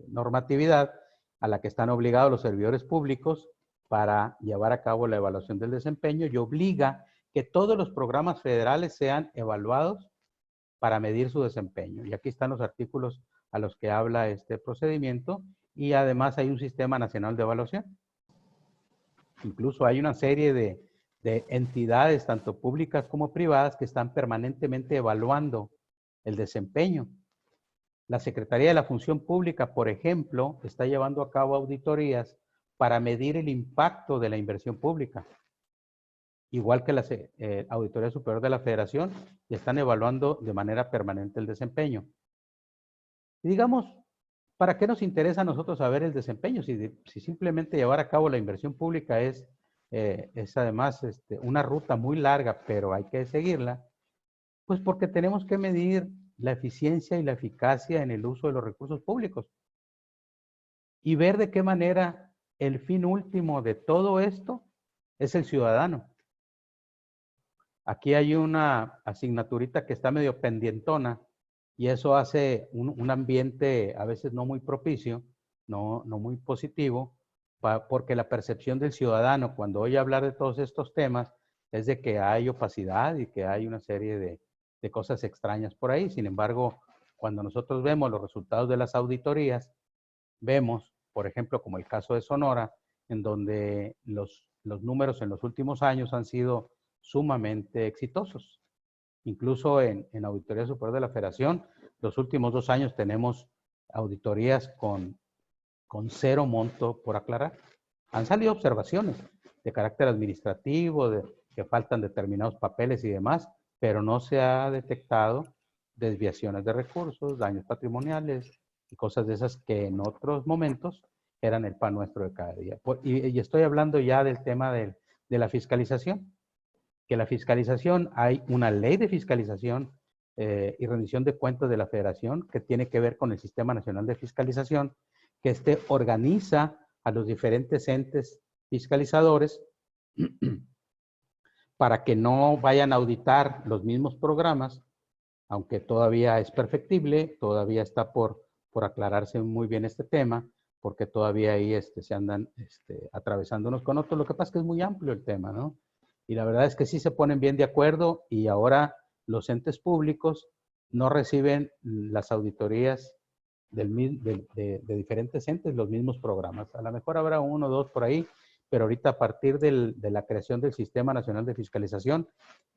normatividad a la que están obligados los servidores públicos para llevar a cabo la evaluación del desempeño y obliga que todos los programas federales sean evaluados para medir su desempeño. Y aquí están los artículos a los que habla este procedimiento y además hay un sistema nacional de evaluación. Incluso hay una serie de entidades, tanto públicas como privadas, que están permanentemente evaluando el desempeño. La Secretaría de la Función Pública, por ejemplo, está llevando a cabo auditorías para medir el impacto de la inversión pública. Igual que la Auditoría Superior de la Federación, y están evaluando de manera permanente el desempeño. Y digamos, ¿para qué nos interesa a nosotros saber el desempeño? Si simplemente llevar a cabo la inversión pública es además una ruta muy larga, pero hay que seguirla, pues porque tenemos que medir la eficiencia y la eficacia en el uso de los recursos públicos y ver de qué manera el fin último de todo esto es el ciudadano. Aquí hay una asignaturita que está medio pendientona y eso hace un ambiente a veces no muy propicio, no muy positivo, porque la percepción del ciudadano cuando oye hablar de todos estos temas es de que hay opacidad y que hay una serie de cosas extrañas por ahí. Sin embargo, cuando nosotros vemos los resultados de las auditorías, vemos, por ejemplo, como el caso de Sonora, en donde los números en los últimos años han sido sumamente exitosos. Incluso en Auditoría Superior de la Federación, los últimos 2 años tenemos auditorías con 0 monto por aclarar. Han salido observaciones de carácter administrativo, de que faltan determinados papeles y demás, pero no se ha detectado desviaciones de recursos, daños patrimoniales y cosas de esas que en otros momentos eran el pan nuestro de cada día. Y estoy hablando ya del tema de la fiscalización, que la fiscalización, hay una ley de fiscalización y rendición de cuentas de la Federación que tiene que ver con el Sistema Nacional de Fiscalización, que organiza a los diferentes entes fiscalizadores para que no vayan a auditar los mismos programas, aunque todavía es perfectible, todavía está por aclararse muy bien este tema, porque todavía ahí se andan atravesando unos con otros. Lo que pasa es que es muy amplio el tema, ¿no? Y la verdad es que sí se ponen bien de acuerdo y ahora los entes públicos no reciben las auditorías de diferentes entes, los mismos programas. A lo mejor habrá 1 o 2 por ahí, pero ahorita a partir de la creación del Sistema Nacional de Fiscalización,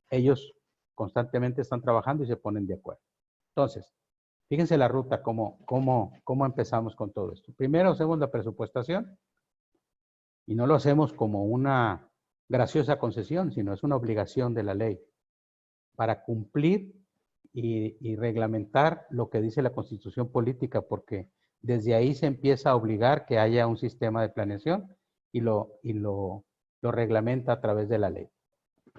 ellos constantemente están trabajando y se ponen de acuerdo. Entonces, fíjense la ruta, cómo empezamos con todo esto. Primero hacemos la presupuestación y no lo hacemos como una graciosa concesión, sino es una obligación de la ley para cumplir y reglamentar lo que dice la Constitución Política, porque desde ahí se empieza a obligar que haya un sistema de planeación y lo reglamenta a través de la ley.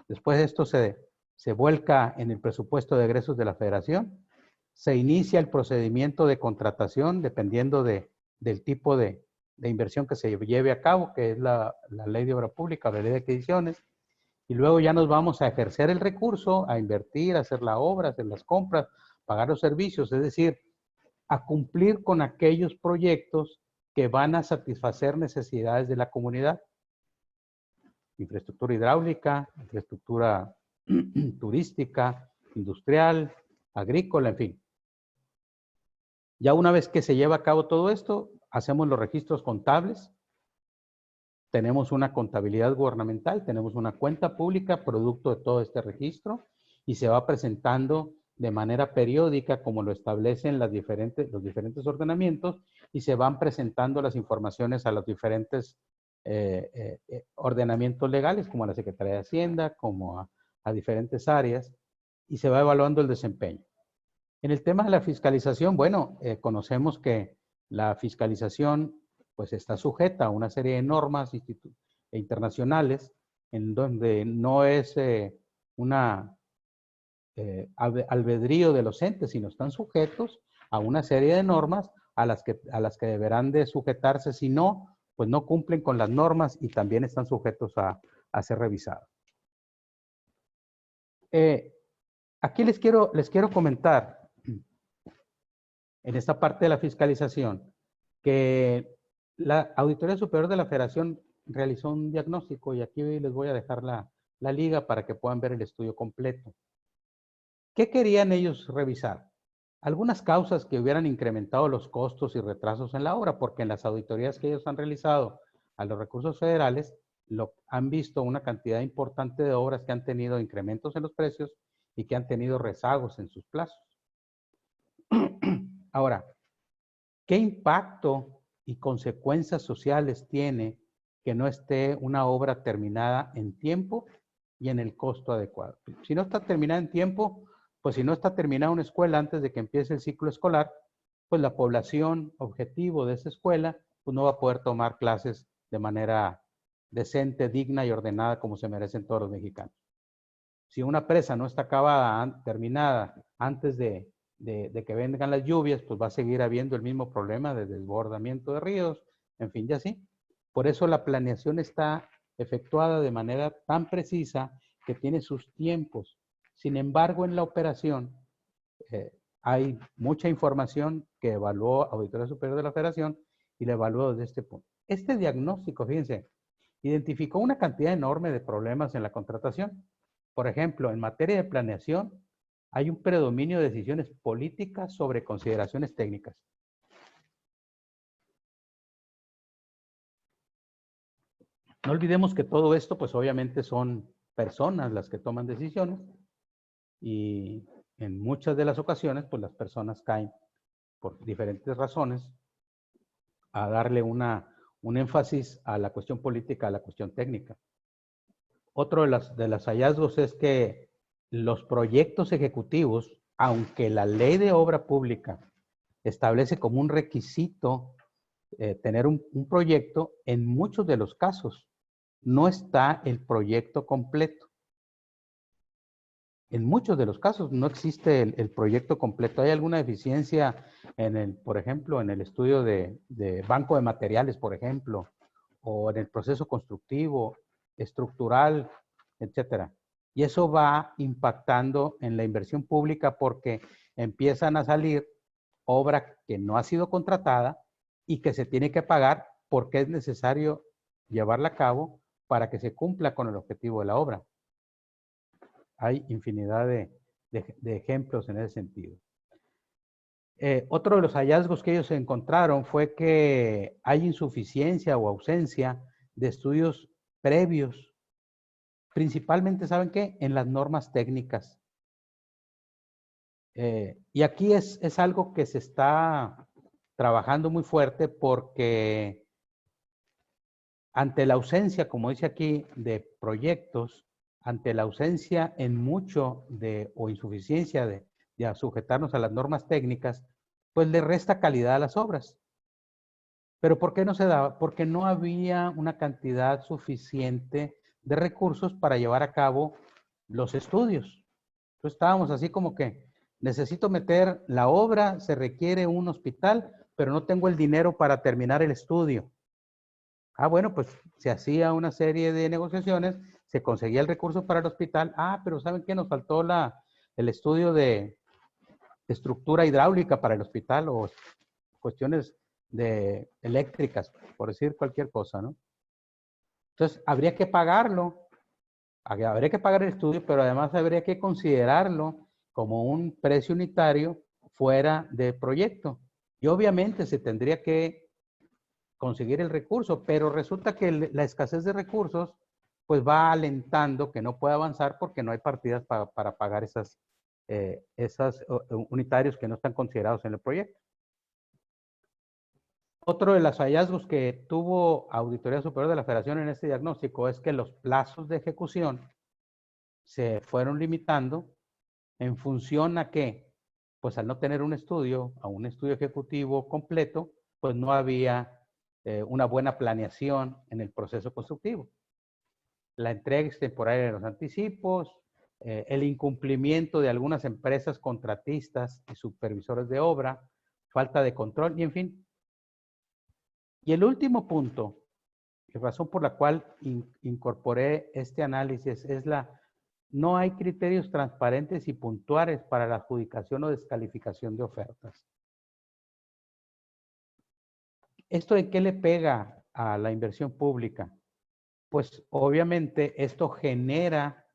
Después de esto se vuelca en el presupuesto de egresos de la Federación, se inicia el procedimiento de contratación dependiendo del tipo de inversión que se lleve a cabo, que es la ley de obra pública, la ley de adquisiciones, y luego ya nos vamos a ejercer el recurso, a invertir, a hacer la obra, a hacer las compras, pagar los servicios, es decir, a cumplir con aquellos proyectos que van a satisfacer necesidades de la comunidad. Infraestructura hidráulica, infraestructura turística, industrial, agrícola, en fin. Ya una vez que se lleva a cabo todo esto, hacemos los registros contables, tenemos una contabilidad gubernamental, tenemos una cuenta pública producto de todo este registro y se va presentando de manera periódica, como lo establecen los diferentes ordenamientos, y se van presentando las informaciones a los diferentes ordenamientos legales, como a la Secretaría de Hacienda, como a diferentes áreas, y se va evaluando el desempeño. En el tema de la fiscalización, bueno, conocemos que la fiscalización pues está sujeta a una serie de normas internacionales en donde no es una albedrío de los entes, sino están sujetos a una serie de normas a las que deberán de sujetarse, si no, pues no cumplen con las normas y también están sujetos a ser revisados. Aquí les quiero comentar, en esta parte de la fiscalización, que la Auditoría Superior de la Federación realizó un diagnóstico, y aquí les voy a dejar la liga para que puedan ver el estudio completo. ¿Qué querían ellos revisar? Algunas causas que hubieran incrementado los costos y retrasos en la obra, porque en las auditorías que ellos han realizado a los recursos federales, han visto una cantidad importante de obras que han tenido incrementos en los precios y que han tenido rezagos en sus plazos. Ahora, ¿qué impacto y consecuencias sociales tiene que no esté una obra terminada en tiempo y en el costo adecuado? Si no está terminada en tiempo, pues si no está terminada una escuela antes de que empiece el ciclo escolar, pues la población objetivo de esa escuela pues no va a poder tomar clases de manera decente, digna y ordenada como se merecen todos los mexicanos. Si una presa no está acabada, terminada antes de que vengan las lluvias, pues va a seguir habiendo el mismo problema de desbordamiento de ríos, en fin, y así. Por eso la planeación está efectuada de manera tan precisa que tiene sus tiempos. Sin embargo, en la operación hay mucha información que evaluó Auditoría Superior de la Federación y la evaluó desde este punto. Este diagnóstico, fíjense, identificó una cantidad enorme de problemas en la contratación. Por ejemplo, en materia de planeación, hay un predominio de decisiones políticas sobre consideraciones técnicas. No olvidemos que todo esto, pues obviamente son personas las que toman decisiones y en muchas de las ocasiones, pues las personas caen por diferentes razones a darle un énfasis a la cuestión política, a la cuestión técnica. Otro de los hallazgos es que los proyectos ejecutivos, aunque la ley de obra pública establece como un requisito tener un proyecto, en muchos de los casos no está el proyecto completo. En muchos de los casos no existe el proyecto completo. Hay alguna deficiencia por ejemplo, en el estudio de banco de materiales, por ejemplo, o en el proceso constructivo, estructural, etcétera. Y eso va impactando en la inversión pública porque empiezan a salir obra que no ha sido contratada y que se tiene que pagar porque es necesario llevarla a cabo para que se cumpla con el objetivo de la obra. Hay infinidad de ejemplos en ese sentido. Otro de los hallazgos que ellos encontraron fue que hay insuficiencia o ausencia de estudios previos, principalmente, ¿saben qué? En las normas técnicas. Y aquí es algo que se está trabajando muy fuerte porque ante la ausencia, como dice aquí, de proyectos, ante la ausencia en mucho o insuficiencia de sujetarnos a las normas técnicas, pues le resta calidad a las obras. ¿Pero por qué no se daba? Porque no había una cantidad suficiente de recursos para llevar a cabo los estudios. Entonces estábamos así como que necesito meter la obra, se requiere un hospital, pero no tengo el dinero para terminar el estudio. Bueno, pues se hacía una serie de negociaciones, se conseguía el recurso para el hospital. Pero ¿saben qué? Nos faltó el estudio de estructura hidráulica para el hospital o cuestiones eléctricas, por decir cualquier cosa, ¿no? Entonces, habría que pagarlo, habría que pagar el estudio, pero además habría que considerarlo como un precio unitario fuera de proyecto. Y obviamente se tendría que conseguir el recurso, pero resulta que la escasez de recursos pues va alentando que no pueda avanzar porque no hay partidas para pagar esos unitarios que no están considerados en el proyecto. Otro de los hallazgos que tuvo Auditoría Superior de la Federación en este diagnóstico es que los plazos de ejecución se fueron limitando en función a que, pues al no tener un estudio, a un estudio ejecutivo completo, pues no había una buena planeación en el proceso constructivo. La entrega extemporánea de los anticipos, el incumplimiento de algunas empresas contratistas y supervisores de obra, falta de control y en fin. Y el último punto, la razón por la cual incorporé este análisis es no hay criterios transparentes y puntuales para la adjudicación o descalificación de ofertas. ¿Esto en qué le pega a la inversión pública? Pues obviamente esto genera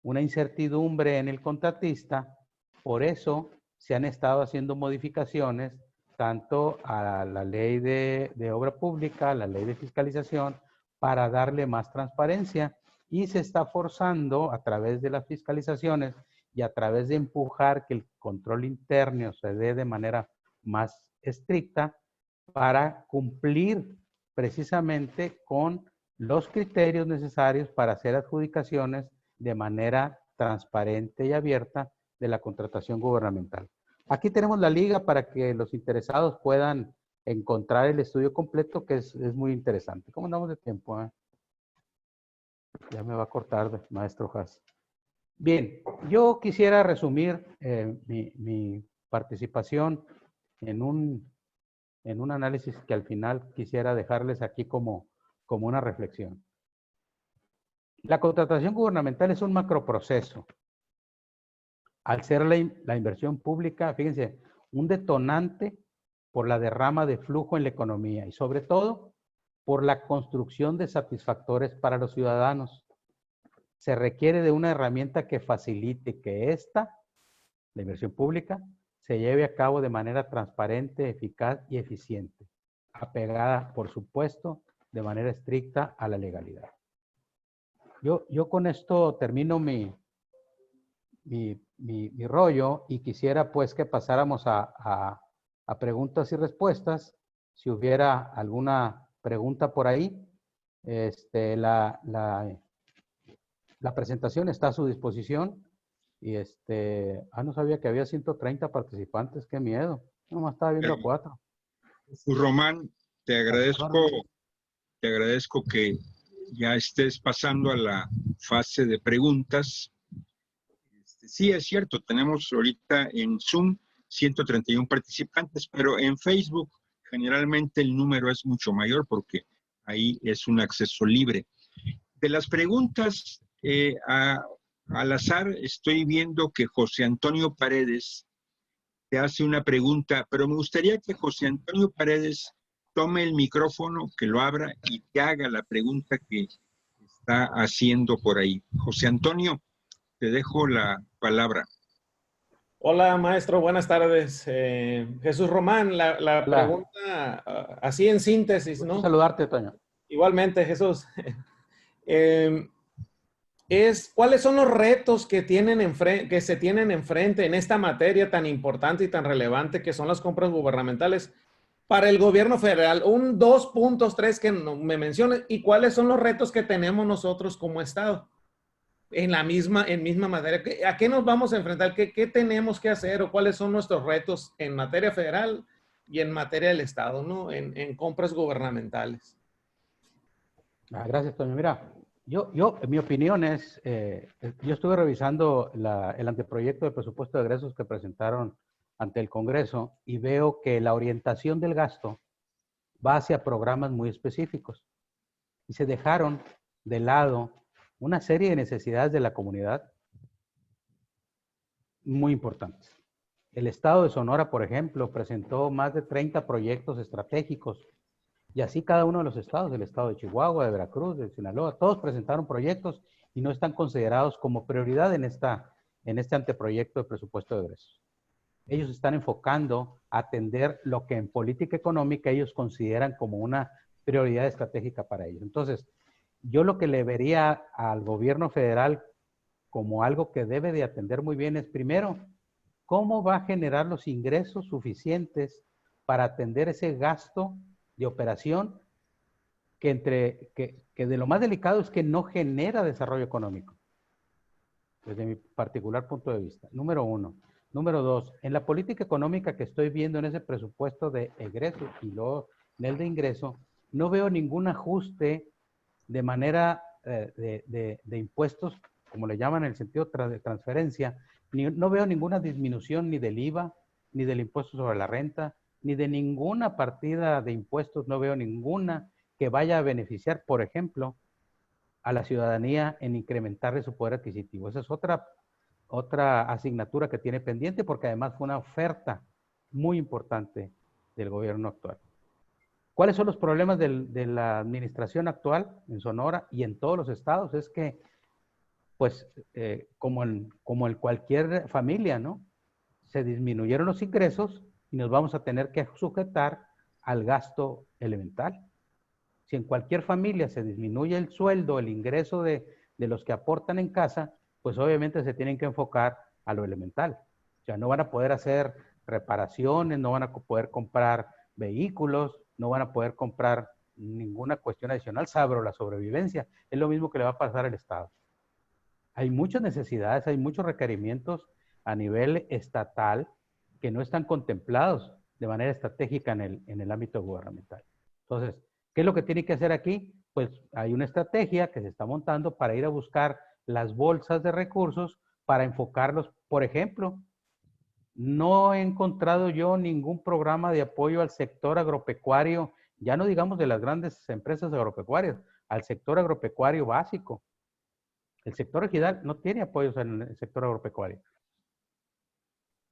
una incertidumbre en el contratista, por eso se han estado haciendo modificaciones tanto a la ley de obra pública, a la ley de fiscalización, para darle más transparencia y se está forzando a través de las fiscalizaciones y a través de empujar que el control interno se dé de manera más estricta para cumplir precisamente con los criterios necesarios para hacer adjudicaciones de manera transparente y abierta de la contratación gubernamental. Aquí tenemos la liga para que los interesados puedan encontrar el estudio completo, que es muy interesante. ¿Cómo andamos de tiempo? Ya me va a cortar, maestro Haas. Bien, yo quisiera resumir mi participación en un análisis que al final quisiera dejarles aquí como una reflexión. La contratación gubernamental es un macroproceso. Al ser la inversión pública, fíjense, un detonante por la derrama de flujo en la economía y sobre todo por la construcción de satisfactores para los ciudadanos. Se requiere de una herramienta que facilite que la inversión pública, se lleve a cabo de manera transparente, eficaz y eficiente, apegada, por supuesto, de manera estricta a la legalidad. Yo con esto termino mi rollo y quisiera pues que pasáramos a preguntas y respuestas. Si hubiera alguna pregunta por ahí, la presentación está a su disposición. Y no sabía que había 130 participantes, qué miedo. Nomás estaba viendo a 4.
Román, te agradezco que ya estés pasando a la fase de preguntas. Sí, es cierto, tenemos ahorita en Zoom 131 participantes, pero en Facebook generalmente el número es mucho mayor porque ahí es un acceso libre. De las preguntas, al azar estoy viendo que José Antonio Paredes te hace una pregunta, pero me gustaría que José Antonio Paredes tome el micrófono, que lo abra y te haga la pregunta que está haciendo por ahí. José Antonio, te dejo la palabra.
Hola, maestro, buenas tardes. Jesús Román, la pregunta, así en síntesis, ¿no?
Saludarte, Toño.
Igualmente, Jesús. ¿Cuáles son los retos que se tienen enfrente en esta materia tan importante y tan relevante que son las compras gubernamentales para el gobierno federal? 2 puntos, 3 que me mencionen, y cuáles son los retos que tenemos nosotros como Estado en misma materia. ¿A qué nos vamos a enfrentar? ¿Qué tenemos que hacer o cuáles son nuestros retos en materia federal y en materia del Estado, ¿no? En compras gubernamentales.
Gracias, Toño. Mira, mi opinión es, yo estuve revisando el anteproyecto de presupuesto de egresos que presentaron ante el Congreso y veo que la orientación del gasto va hacia programas muy específicos y se dejaron de lado una serie de necesidades de la comunidad muy importantes. El estado de Sonora, por ejemplo, presentó más de 30 proyectos estratégicos y así cada uno de los estados, del estado de Chihuahua, de Veracruz, de Sinaloa, todos presentaron proyectos y no están considerados como prioridad en este anteproyecto de presupuesto de egresos. Ellos están enfocando a atender lo que en política económica ellos consideran como una prioridad estratégica para ellos. Entonces, yo lo que le vería al gobierno federal como algo que debe de atender muy bien es, primero, cómo va a generar los ingresos suficientes para atender ese gasto de operación que de lo más delicado es que no genera desarrollo económico, desde mi particular punto de vista. Número uno. Número dos, en la política económica que estoy viendo en ese presupuesto de egreso y luego en el de ingreso, no veo ningún ajuste de manera de impuestos, como le llaman en el sentido de transferencia, no veo ninguna disminución ni del IVA, ni del impuesto sobre la renta, ni de ninguna partida de impuestos, no veo ninguna que vaya a beneficiar, por ejemplo, a la ciudadanía en incrementarle su poder adquisitivo. Esa es otra asignatura que tiene pendiente porque además fue una oferta muy importante del gobierno actual. ¿Cuáles son los problemas de la administración actual en Sonora y en todos los estados? Es que, pues, como en cualquier familia, ¿no? Se disminuyeron los ingresos y nos vamos a tener que sujetar al gasto elemental. Si en cualquier familia se disminuye el sueldo, el ingreso de los que aportan en casa, pues obviamente se tienen que enfocar a lo elemental. O sea, no van a poder hacer reparaciones, no van a poder comprar vehículos, no van a poder comprar ninguna cuestión adicional, salvo la sobrevivencia. Es lo mismo que le va a pasar al Estado. Hay muchas necesidades, hay muchos requerimientos a nivel estatal que no están contemplados de manera estratégica en el ámbito gubernamental. Entonces, ¿qué es lo que tiene que hacer aquí? Pues hay una estrategia que se está montando para ir a buscar las bolsas de recursos para enfocarlos. Por ejemplo, no he encontrado yo ningún programa de apoyo al sector agropecuario, ya no digamos de las grandes empresas agropecuarias, al sector agropecuario básico. El sector ejidal no tiene apoyos en el sector agropecuario.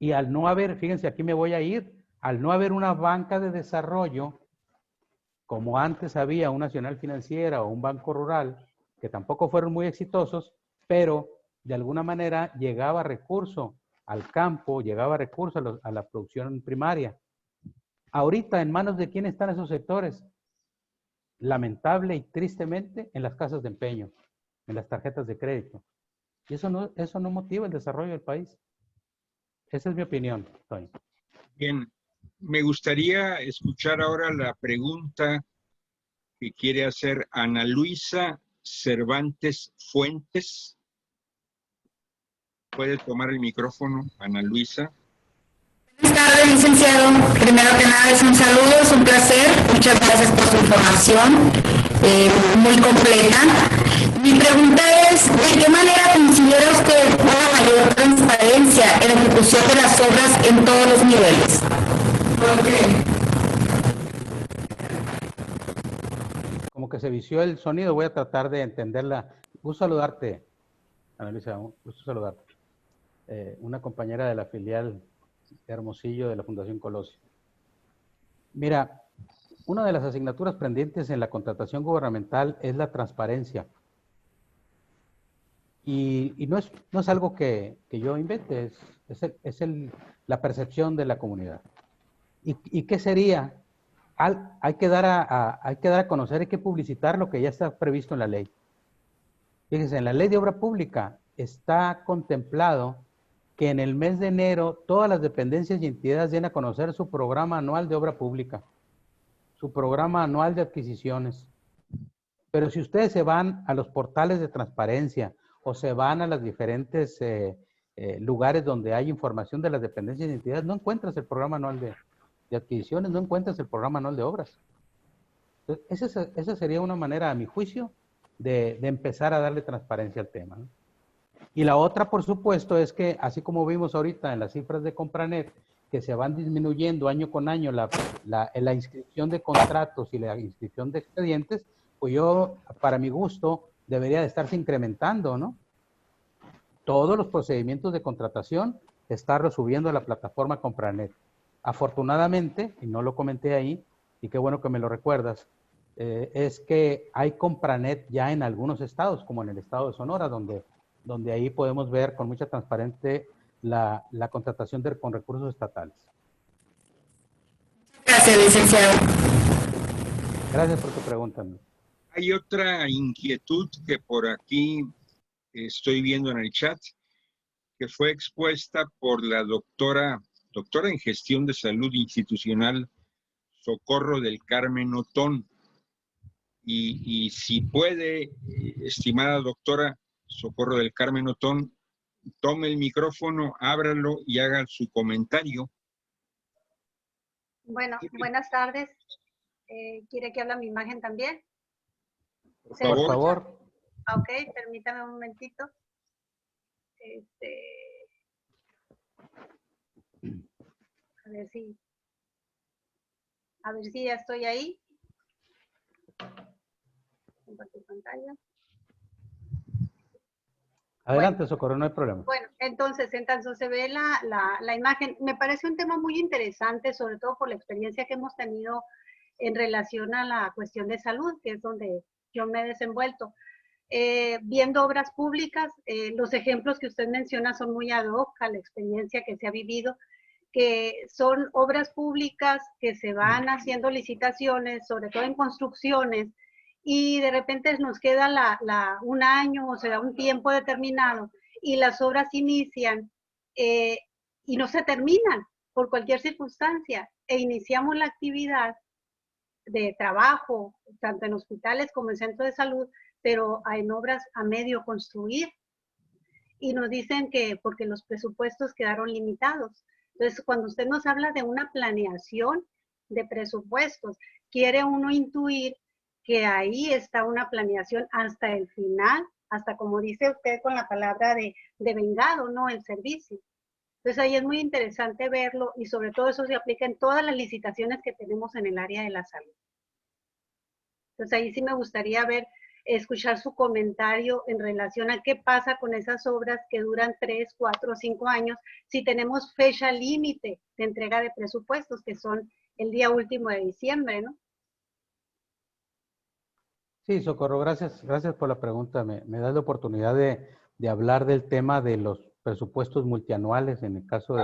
Y al no haber, fíjense, aquí me voy a ir, al no haber una banca de desarrollo, como antes había un Nacional Financiera o un Banco Rural, que tampoco fueron muy exitosos, pero de alguna manera llegaba recurso al campo, llegaba recurso a la producción primaria. Ahorita, ¿en manos de quién están esos sectores? Lamentable y tristemente, en las casas de empeño, en las tarjetas de crédito. Y eso no motiva el desarrollo del país. Esa es mi opinión, Toño.
Bien, me gustaría escuchar ahora la pregunta que quiere hacer Ana Luisa Cervantes Fuentes. ¿Puede tomar el micrófono, Ana Luisa?
Buenas tardes, licenciado. Primero que nada es un saludo, es un placer. Muchas gracias por su información, muy completa. Mi pregunta es, ¿de qué manera considera usted una mayor transparencia en la ejecución de las obras en todos los niveles? ¿Por qué?
Como que se vició el sonido, voy a tratar de entenderla. Gusto saludarte, Ana Luisa, gusto saludarte. Una compañera de la filial Hermosillo de la Fundación Colosio. Mira, una de las asignaturas pendientes en la contratación gubernamental es la transparencia. Y no es algo que yo invente, es la percepción de la comunidad. ¿Y qué sería? Hay que dar a conocer, hay que publicitar lo que ya está previsto en la ley. Fíjense, en la ley de obra pública está contemplado que en el mes de enero todas las dependencias y entidades den a conocer su programa anual de obra pública, su programa anual de adquisiciones. Pero si ustedes se van a los portales de transparencia o se van a los diferentes lugares donde hay información de las dependencias y entidades, no encuentras el programa anual de adquisiciones, no encuentras el programa anual de obras. Entonces, esa sería una manera, a mi juicio, de empezar a darle transparencia al tema, ¿no? Y la otra, por supuesto, es que, así como vimos ahorita en las cifras de Compranet, que se van disminuyendo año con año la inscripción de contratos y la inscripción de expedientes, pues yo, para mi gusto, debería de estarse incrementando, ¿no? Todos los procedimientos de contratación, estarlos subiendo a la plataforma Compranet. Afortunadamente, y no lo comenté ahí, y qué bueno que me lo recuerdas, es que hay Compranet ya en algunos estados, como en el estado de Sonora, donde ahí podemos ver con mucha transparencia la contratación con recursos estatales.
Gracias, licenciado.
Gracias por tu pregunta.
Hay otra inquietud que por aquí estoy viendo en el chat, que fue expuesta por la doctora en gestión de salud institucional, Socorro del Carmen Otón. Y si puede, estimada doctora Socorro del Carmen Otón, tome el micrófono, ábralo y haga su comentario.
Bueno, buenas tardes. ¿Quiere que hable mi imagen también?
Por
¿Se
favor.
escucha?
Por favor.
Ok, permítame un momentito. A ver si ya estoy ahí. Compartir pantalla.
Adelante, Socorro, no hay problema.
Bueno, entonces, en tanto se ve la imagen, me parece un tema muy interesante, sobre todo por la experiencia que hemos tenido en relación a la cuestión de salud, que es donde yo me he desenvuelto. Viendo obras públicas, los ejemplos que usted menciona son muy ad hoc a la experiencia que se ha vivido, que son obras públicas que se van haciendo licitaciones, sobre todo en construcciones, y de repente nos queda un año o sea, un tiempo determinado, y las obras inician y no se terminan por cualquier circunstancia, e iniciamos la actividad de trabajo, tanto en hospitales como en centros de salud, pero en obras a medio construir, y nos dicen que porque los presupuestos quedaron limitados. Entonces, cuando usted nos habla de una planeación de presupuestos, quiere uno intuir que ahí está una planeación hasta el final, hasta como dice usted con la palabra de vengado, ¿no? El servicio. Entonces ahí es muy interesante verlo y sobre todo eso se aplica en todas las licitaciones que tenemos en el área de la salud. Entonces ahí sí me gustaría escuchar su comentario en relación a qué pasa con esas obras que duran 3, 4, 5 años, si tenemos fecha límite de entrega de presupuestos, que son el día último de diciembre, ¿no?
Sí, Socorro, gracias por la pregunta. Me das la oportunidad de hablar del tema de los presupuestos multianuales en el caso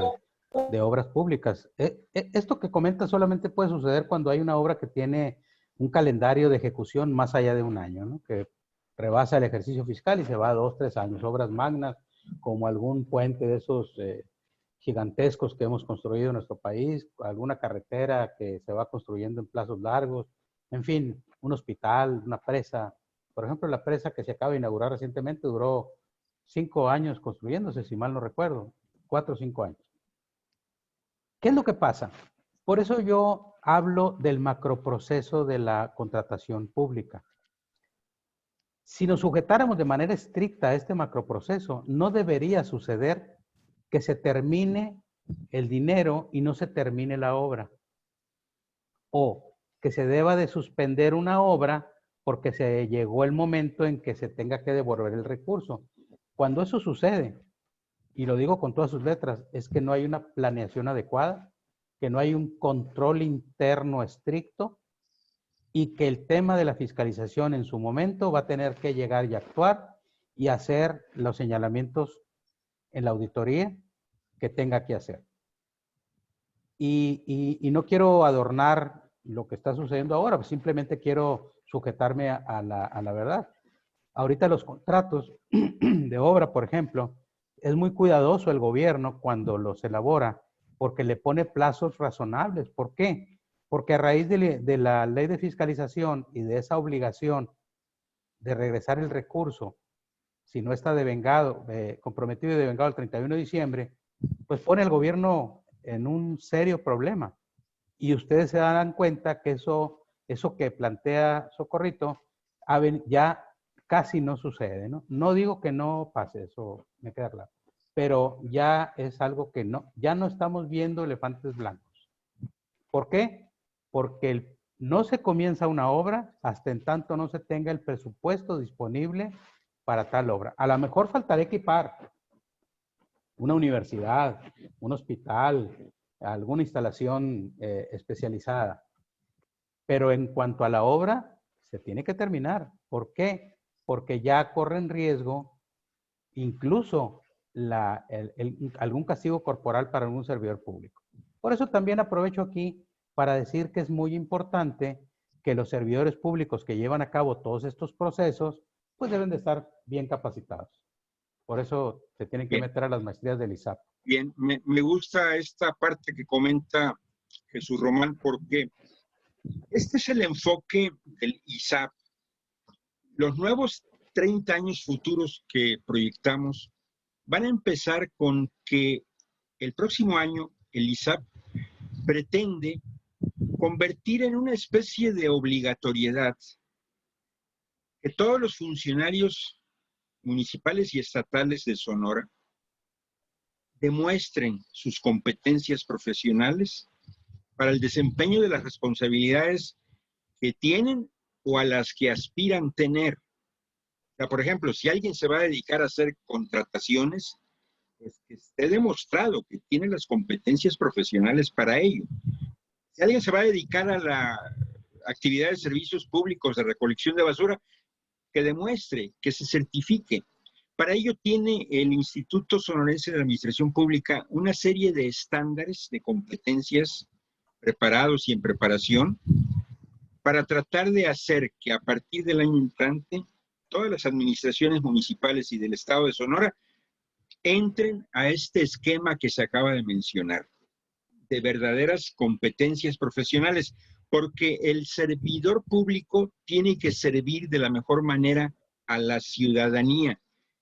de obras públicas. Esto que comentas solamente puede suceder cuando hay una obra que tiene un calendario de ejecución más allá de un año, ¿no? Que rebasa el ejercicio fiscal y se va a 2, 3 años. Obras magnas, como algún puente de esos gigantescos que hemos construido en nuestro país, alguna carretera que se va construyendo en plazos largos, en fin, un hospital, una presa. Por ejemplo, la presa que se acaba de inaugurar recientemente duró 5 años construyéndose, si mal no recuerdo, 4 o 5 años. ¿Qué es lo que pasa? Por eso yo hablo del macroproceso de la contratación pública. Si nos sujetáramos de manera estricta a este macroproceso, no debería suceder que se termine el dinero y no se termine la obra. O que se deba de suspender una obra porque se llegó el momento en que se tenga que devolver el recurso. Cuando eso sucede, y lo digo con todas sus letras, es que no hay una planeación adecuada, que no hay un control interno estricto y que el tema de la fiscalización en su momento va a tener que llegar y actuar y hacer los señalamientos en la auditoría que tenga que hacer. Y no quiero adornar lo que está sucediendo ahora, pues simplemente quiero sujetarme a la verdad. Ahorita los contratos de obra, por ejemplo, es muy cuidadoso el gobierno cuando los elabora porque le pone plazos razonables. ¿Por qué? Porque a raíz de la ley de fiscalización y de esa obligación de regresar el recurso, si no está devengado, comprometido y devengado el 31 de diciembre, pues pone al gobierno en un serio problema. Y ustedes se darán cuenta que eso que plantea Socorrito ya casi no sucede, ¿no? No digo que no pase, eso me queda claro, pero ya es algo que ya no estamos viendo elefantes blancos. ¿Por qué? Porque no se comienza una obra hasta en tanto no se tenga el presupuesto disponible para tal obra. A lo mejor faltará equipar una universidad, un hospital, alguna instalación especializada. Pero en cuanto a la obra, se tiene que terminar. ¿Por qué? Porque ya corre en riesgo incluso algún castigo corporal para algún servidor público. Por eso también aprovecho aquí para decir que es muy importante que los servidores públicos que llevan a cabo todos estos procesos, pues deben de estar bien capacitados. Por eso se tienen que
Bien.
meter a las maestrías del ISAP.
Bien, me gusta esta parte que comenta Jesús Román, porque este es el enfoque del ISAP. Los nuevos 30 años futuros que proyectamos van a empezar con que el próximo año el ISAP pretende convertir en una especie de obligatoriedad que todos los funcionarios municipales y estatales de Sonora demuestren sus competencias profesionales para el desempeño de las responsabilidades que tienen o a las que aspiran tener. O sea, por ejemplo, si alguien se va a dedicar a hacer contrataciones, pues que esté demostrado que tiene las competencias profesionales para ello. Si alguien se va a dedicar a la actividad de servicios públicos de recolección de basura, que demuestre, que se certifique. Para ello tiene el Instituto Sonorense de la Administración Pública una serie de estándares de competencias preparados y en preparación para tratar de hacer que a partir del año entrante todas las administraciones municipales y del Estado de Sonora entren a este esquema que se acaba de mencionar, de verdaderas competencias profesionales, porque el servidor público tiene que servir de la mejor manera a la ciudadanía.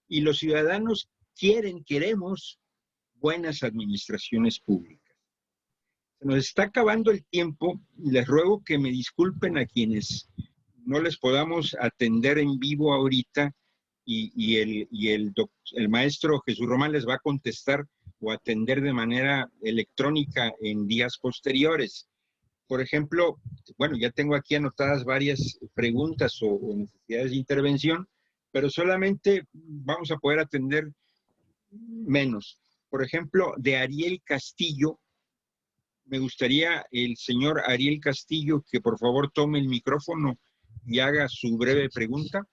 Y los ciudadanos queremos buenas administraciones públicas. Se nos está acabando el tiempo. Les ruego que me disculpen a quienes no les podamos atender en vivo ahorita y el maestro Jesús Román les va a contestar o atender de manera electrónica en días posteriores. Por ejemplo, bueno, ya tengo aquí anotadas varias preguntas o necesidades de intervención, pero solamente vamos a poder atender menos. Por ejemplo, de Ariel Castillo, me gustaría el señor Ariel Castillo que por favor tome el micrófono y haga su breve pregunta.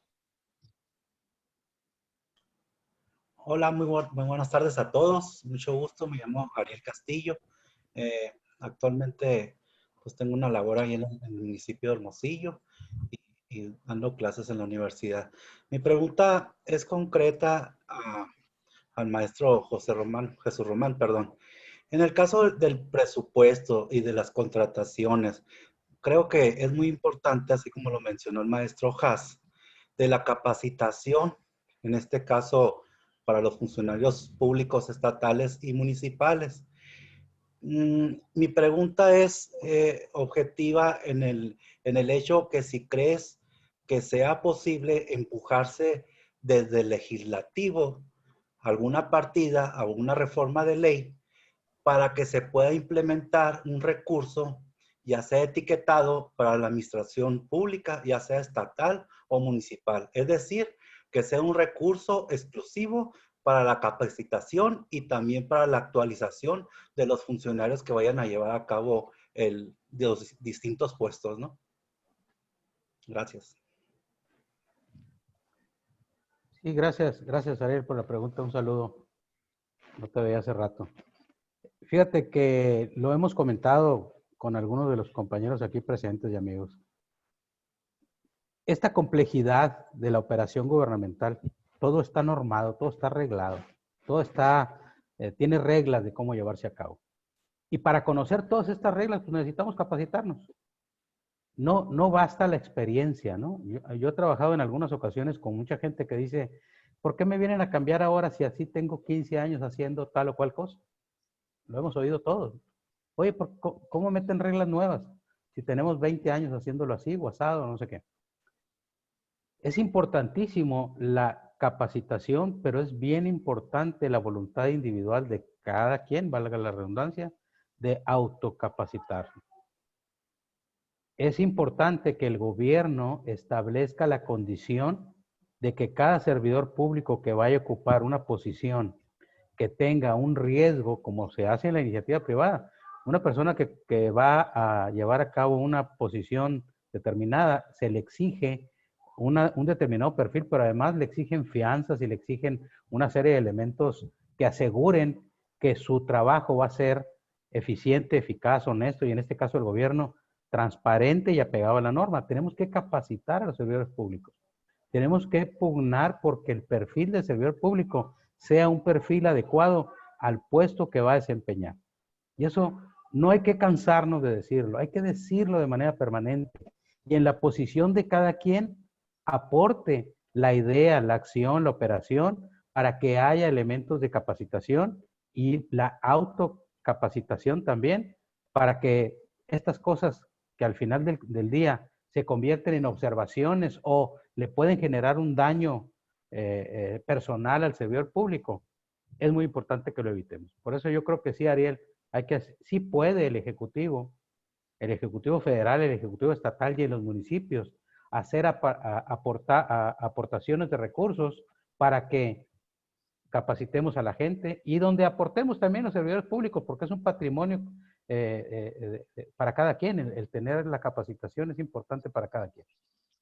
Hola, muy buenas tardes a todos. Mucho gusto, me llamo Ariel Castillo. Actualmente pues tengo una labor ahí en el municipio de Hermosillo y dando clases en la universidad. Mi pregunta es concreta al maestro Jesús Román, perdón. En el caso del presupuesto y de las contrataciones, creo que es muy importante, así como lo mencionó el maestro Haas, de la capacitación, en este caso para los funcionarios públicos, estatales y municipales. Mi pregunta es objetiva en el hecho que si crees que sea posible empujarse desde el legislativo alguna partida, alguna reforma de ley para que se pueda implementar un recurso ya sea etiquetado para la administración pública, ya sea estatal o municipal. Es decir, que sea un recurso exclusivo para la capacitación y también para la actualización de los funcionarios que vayan a llevar a cabo de los distintos puestos, ¿no? Gracias.
Sí, gracias Ariel por la pregunta. Un saludo. No te veía hace rato. Fíjate que lo hemos comentado con algunos de los compañeros aquí presentes y amigos. Esta complejidad de la operación gubernamental, todo está normado, todo está arreglado, todo está, tiene reglas de cómo llevarse a cabo. Y para conocer todas estas reglas, pues necesitamos capacitarnos. No basta la experiencia, ¿no? Yo he trabajado en algunas ocasiones con mucha gente que dice, ¿por qué me vienen a cambiar ahora si así tengo 15 años haciendo tal o cual cosa? Lo hemos oído todos. Oye, ¿cómo meten reglas nuevas? Si tenemos 20 años haciéndolo así, o asado, no sé qué. Es importantísimo la capacitación, pero es bien importante la voluntad individual de cada quien, valga la redundancia, de autocapacitar. Es importante que el gobierno establezca la condición de que cada servidor público que vaya a ocupar una posición que tenga un riesgo, como se hace en la iniciativa privada, una persona que va a llevar a cabo una posición determinada, se le exige un determinado perfil, pero además le exigen fianzas y le exigen una serie de elementos que aseguren que su trabajo va a ser eficiente, eficaz, honesto y en este caso el gobierno transparente y apegado a la norma. Tenemos que capacitar a los servidores públicos. Tenemos que pugnar porque el perfil del servidor público sea un perfil adecuado al puesto que va a desempeñar. Y eso no hay que cansarnos de decirlo, hay que decirlo de manera permanente. Y en la posición de cada quien, aporte la idea, la acción, la operación, para que haya elementos de capacitación y la autocapacitación también, para que estas cosas que al final del día se convierten en observaciones o le pueden generar un daño personal al servidor público, es muy importante que lo evitemos. Por eso yo creo que sí, Ariel, sí puede el Ejecutivo Federal, el Ejecutivo Estatal y en los municipios hacer aportaciones de recursos para que capacitemos a la gente y donde aportemos también los servidores públicos, porque es un patrimonio para cada quien. El tener la capacitación es importante para cada quien.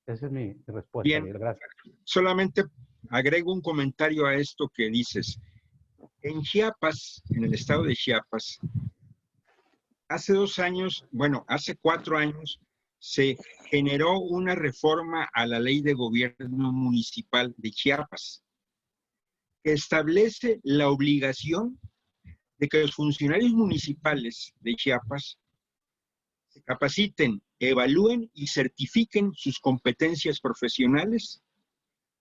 Esa es mi respuesta.
Bien,
Ariel. Gracias.
Solamente agrego un comentario a esto que dices. En Chiapas, en el estado de Chiapas, hace 2 años, bueno, hace 4 años, se generó una reforma a la ley de gobierno municipal de Chiapas, que establece la obligación de que los funcionarios municipales de Chiapas se capaciten, evalúen y certifiquen sus competencias profesionales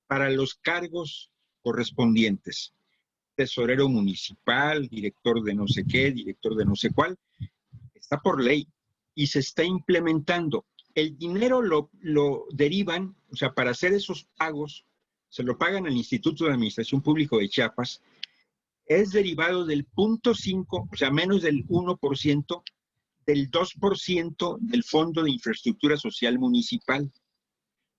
para los cargos correspondientes. Tesorero municipal, director de no sé qué, director de no sé cuál, está por ley y se está implementando. El dinero lo derivan, o sea, para hacer esos pagos, se lo pagan al Instituto de Administración Pública de Chiapas, es derivado del 0.5, o sea, menos del 1%, del 2% del Fondo de Infraestructura Social Municipal,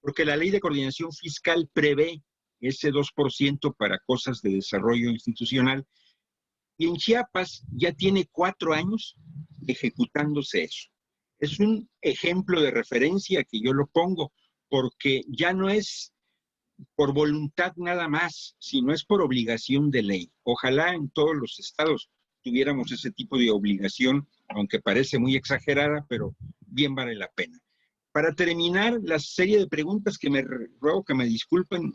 porque la Ley de Coordinación Fiscal prevé ese 2% para cosas de desarrollo institucional, y en Chiapas ya tiene 4 años ejecutándose eso. Es un ejemplo de referencia que yo lo pongo, porque ya no es por voluntad nada más, sino es por obligación de ley. Ojalá en todos los estados tuviéramos ese tipo de obligación, aunque parece muy exagerada, pero bien vale la pena. Para terminar la serie de preguntas que me ruego que me disculpen,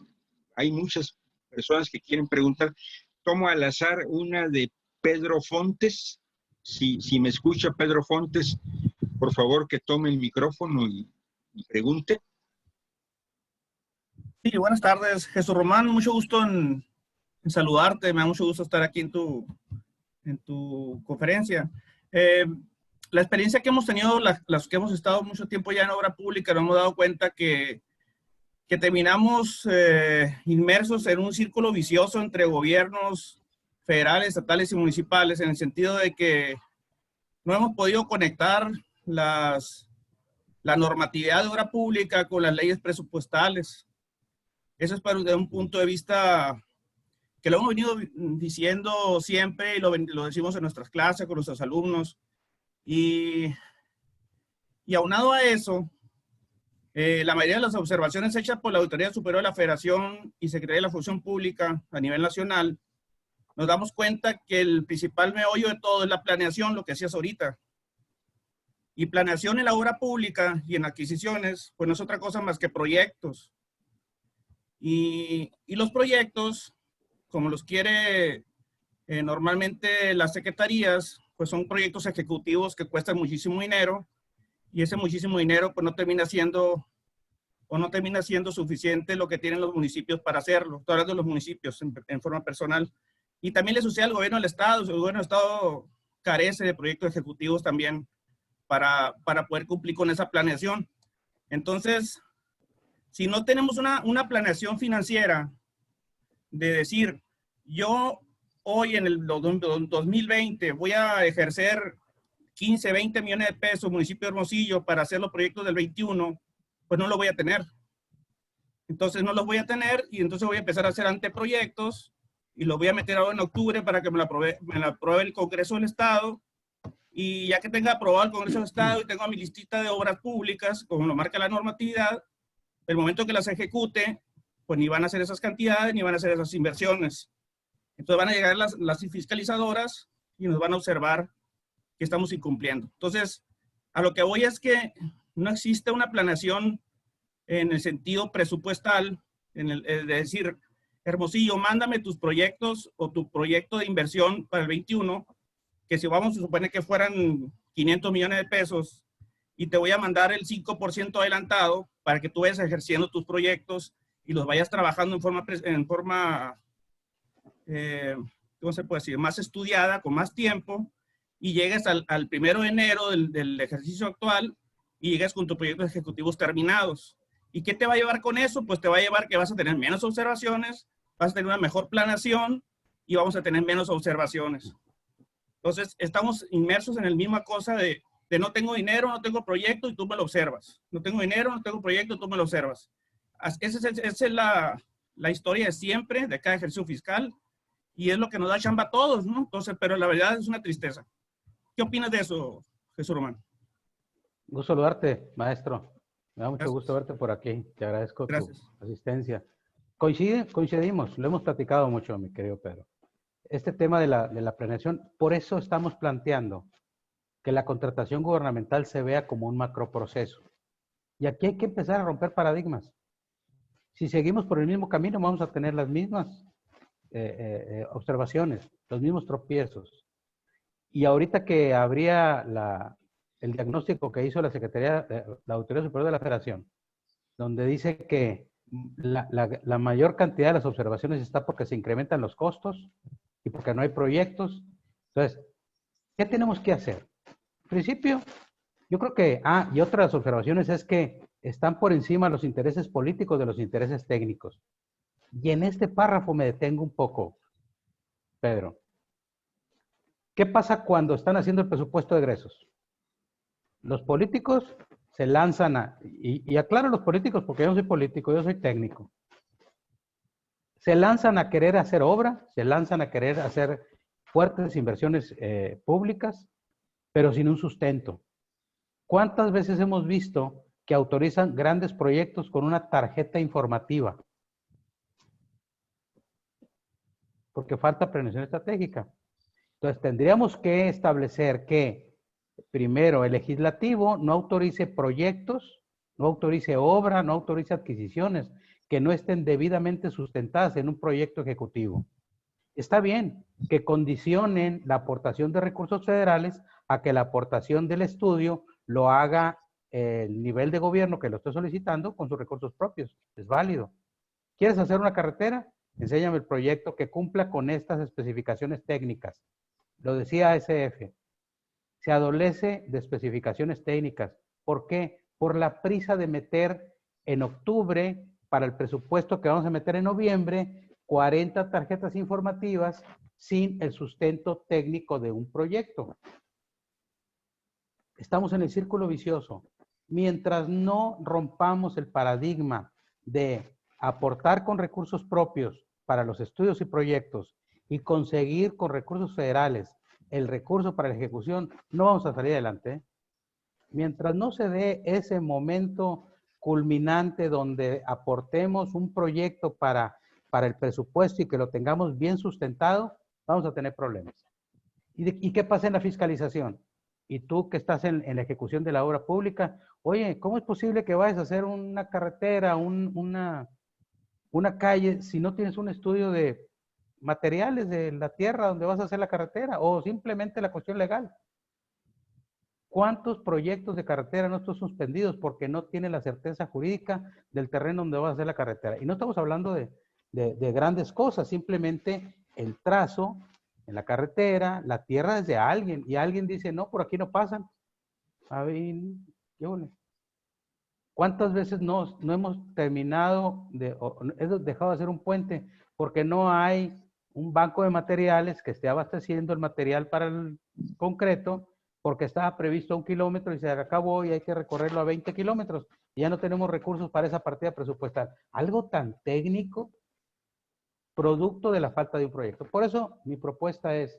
hay muchas personas que quieren preguntar. Tomo al azar una de Pedro Fontes. Si me escucha Pedro Fontes, por favor que tome el micrófono y pregunte.
Sí, buenas tardes, Jesús Román. Mucho gusto en saludarte. Me da mucho gusto estar aquí en tu conferencia. La experiencia que hemos tenido, las que hemos estado mucho tiempo ya en obra pública, nos hemos dado cuenta que terminamos inmersos en un círculo vicioso entre gobiernos federales, estatales y municipales, en el sentido de que no hemos podido conectar la normatividad de obra pública con las leyes presupuestales. Eso es desde un punto de vista que lo hemos venido diciendo siempre y lo decimos en nuestras clases con nuestros alumnos. Y aunado a eso, la mayoría de las observaciones hechas por la Auditoría Superior de la Federación y Secretaría de la Función Pública a nivel nacional, nos damos cuenta que el principal meollo de todo es la planeación, lo que hacías ahorita. Y planeación en la obra pública y en adquisiciones, pues no es otra cosa más que proyectos. Y los proyectos, como los quiere normalmente las secretarías, pues son proyectos ejecutivos que cuestan muchísimo dinero, y ese muchísimo dinero pues no termina siendo suficiente lo que tienen los municipios para hacerlo. Estoy hablando de los municipios en forma personal. Y también le sucede al gobierno del Estado. El gobierno del Estado carece de proyectos ejecutivos también para poder cumplir con esa planeación. Entonces, si no tenemos una planeación financiera de decir, yo hoy en el 2020 voy a ejercer 15, 20 millones de pesos municipio de Hermosillo para hacer los proyectos del 21, pues no lo voy a tener. Entonces no los voy a tener y entonces voy a empezar a hacer anteproyectos y los voy a meter ahora en octubre para que me la apruebe el Congreso del Estado. Y ya que tenga aprobado el Congreso del Estado y tengo mi listita de obras públicas, como lo marca la normatividad, el momento que las ejecute, pues ni van a hacer esas cantidades, ni van a hacer esas inversiones. Entonces van a llegar las fiscalizadoras y nos van a observar que estamos incumpliendo. Entonces, a lo que voy es que no existe una planeación en el sentido presupuestal, es decir, Hermosillo, mándame tus proyectos o tu proyecto de inversión para el 21, que si vamos a suponer que fueran 500 millones de pesos, y te voy a mandar el 5% adelantado para que tú vayas ejerciendo tus proyectos y los vayas trabajando en forma ¿cómo se puede decir? Más estudiada, con más tiempo, y llegues al 1 de enero del ejercicio actual y llegues con tus proyectos ejecutivos terminados. ¿Y qué te va a llevar con eso? Pues te va a llevar que vas a tener menos observaciones, vas a tener una mejor planeación y vamos a tener menos observaciones. Entonces, estamos inmersos en la misma cosa de no tengo dinero, no tengo proyecto y tú me lo observas. No tengo dinero, no tengo proyecto y tú me lo observas. Esa es la historia de siempre, de cada ejercicio fiscal, y es lo que nos da chamba a todos, ¿no? Entonces, pero la verdad es una tristeza. ¿Qué opinas de eso, Jesús Román?
Gusto saludarte, maestro. Me da mucho
Gracias.
gusto verte por aquí. Te agradezco
Gracias.
tu asistencia. Coincidimos, lo hemos platicado mucho, mi querido Pedro. Este tema de la planeación, por eso estamos planteando que la contratación gubernamental se vea como un macroproceso. Y aquí hay que empezar a romper paradigmas. Si seguimos por el mismo camino, vamos a tener las mismas observaciones, los mismos tropiezos. Y ahorita que habría el diagnóstico que hizo la Secretaría, la Autoridad Superior de la Federación, donde dice que la mayor cantidad de las observaciones está porque se incrementan los costos y porque no hay proyectos. Entonces, ¿qué tenemos que hacer? En principio, yo creo que, y otra de las observaciones es que están por encima los intereses políticos de los intereses técnicos. Y en este párrafo me detengo un poco, Pedro. ¿Qué pasa cuando están haciendo el presupuesto de egresos? Los políticos se lanzan y aclaro los políticos porque yo no soy político, yo soy técnico. Se lanzan a querer hacer obra, se lanzan a querer hacer fuertes inversiones públicas, pero sin un sustento. ¿Cuántas veces hemos visto que autorizan grandes proyectos con una tarjeta informativa? Porque falta planeación estratégica. Entonces, tendríamos que establecer que, primero, el legislativo no autorice proyectos, no autorice obra, no autorice adquisiciones que no estén debidamente sustentadas en un proyecto ejecutivo. Está bien que condicionen la aportación de recursos federales a que la aportación del estudio lo haga el nivel de gobierno que lo esté solicitando con sus recursos propios. Es válido. ¿Quieres hacer una carretera? Enséñame el proyecto que cumpla con estas especificaciones técnicas. Lo decía ASF. Se adolece de especificaciones técnicas. ¿Por qué? Por la prisa de meter en octubre, para el presupuesto que vamos a meter en noviembre, 40 tarjetas informativas sin el sustento técnico de un proyecto. Estamos en el círculo vicioso. Mientras no rompamos el paradigma de aportar con recursos propios para los estudios y proyectos y conseguir con recursos federales el recurso para la ejecución, no vamos a salir adelante. Mientras no se dé ese momento culminante donde aportemos un proyecto para el presupuesto y que lo tengamos bien sustentado, vamos a tener problemas. ¿Y qué pasa en la fiscalización? Y tú que estás en la ejecución de la obra pública, oye, ¿cómo es posible que vayas a hacer una carretera, una calle, si no tienes un estudio de materiales de la tierra donde vas a hacer la carretera o simplemente la cuestión legal? ¿Cuántos proyectos de carretera no están suspendidos porque no tienen la certeza jurídica del terreno donde vas a hacer la carretera? Y no estamos hablando de grandes cosas, simplemente el trazo en la carretera, la tierra es de alguien y alguien dice, no, por aquí no pasan. A ver, ¿qué huele? ¿Cuántas veces no hemos terminado hemos dejado de hacer un puente porque no hay un banco de materiales que esté abasteciendo el material para el concreto, porque estaba previsto a 1 kilómetro y se acabó y hay que recorrerlo a 20 kilómetros y ya no tenemos recursos para esa partida presupuestal? Algo tan técnico, producto de la falta de un proyecto. Por eso mi propuesta es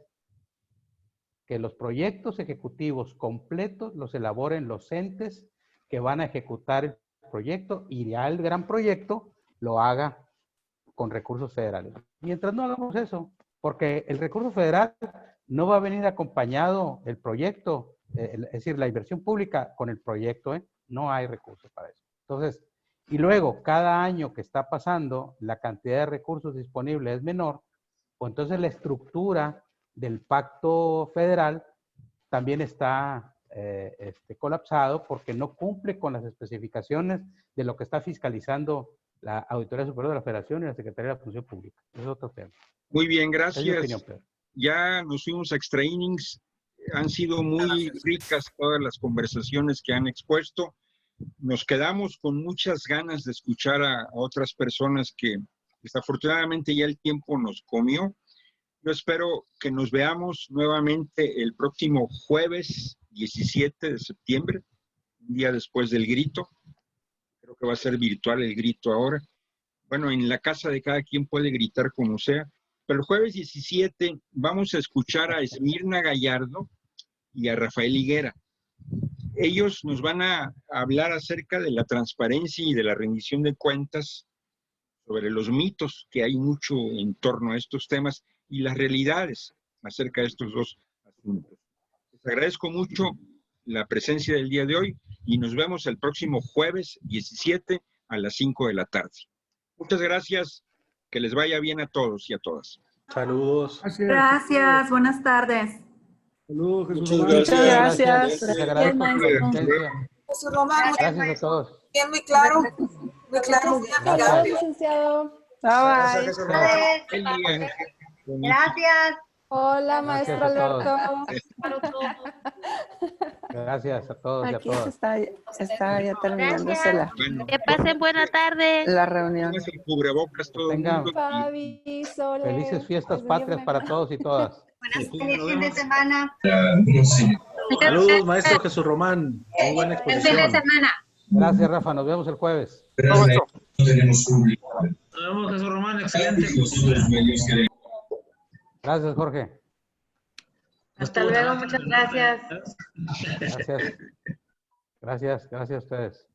que los proyectos ejecutivos completos los elaboren los entes que van a ejecutar el proyecto y ya el gran proyecto lo haga con recursos federales. Mientras no hagamos eso, porque el recurso federal no va a venir acompañado el proyecto, es decir, la inversión pública con el proyecto, no hay recursos para eso. Entonces, y luego cada año que está pasando la cantidad de recursos disponibles es menor, pues entonces la estructura del pacto federal también está colapsado porque no cumple con las especificaciones de lo que está fiscalizando la Auditoría Superior de la Federación y la Secretaría de la Función Pública. Es otro tema.
Muy bien,
Es mi
gracias.
opinión, Pedro.
Ya nos fuimos a extra innings. Han sido muy ricas todas las conversaciones que han expuesto. Nos quedamos con muchas ganas de escuchar a otras personas que desafortunadamente ya el tiempo nos comió. Yo espero que nos veamos nuevamente el próximo jueves 17 de septiembre, un día después del grito. Creo que va a ser virtual el grito ahora. Bueno, en la casa de cada quien puede gritar como sea. Pero el jueves 17 vamos a escuchar a Esmirna Gallardo y a Rafael Higuera. Ellos nos van a hablar acerca de la transparencia y de la rendición de cuentas, sobre los mitos que hay mucho en torno a estos temas y las realidades acerca de estos dos asuntos. Les agradezco mucho la presencia del día de hoy y nos vemos el próximo jueves 17 a las 5 de la tarde. Muchas gracias, que les vaya bien a todos y a todas.
Saludos.
Gracias, buenas tardes.
Saludos, Jesús
Muchas
Román.
gracias.
gracias.
Les agradezco su
maestro.
asistencia.
Jesús Román,
Gracias a todos.
bien, muy claro, muy claro, muy
Gracias.
amigable.
Licenciado.
Gracias, Jesús Román.
Gracias.
Hola,
Gracias
maestro
a todos.
Alberto.
Gracias a todos y a
Aquí
todas.
está ya terminándose
Bueno,
Que pasen buena tarde.
la reunión.
pónganse el cubrebocas todo el
Tengan
mundo.
Fabi, Sole.
Felices fiestas patrias para todos y todas.
Buenas fin de semana.
Saludos, maestro Jesús Román. Muy buena exposición.
Gracias, Rafa. Nos vemos el jueves.
Nos
vemos, Jesús Román. Excelente.
Gracias, Jorge.
Hasta luego, muchas gracias.
Gracias. Gracias a ustedes.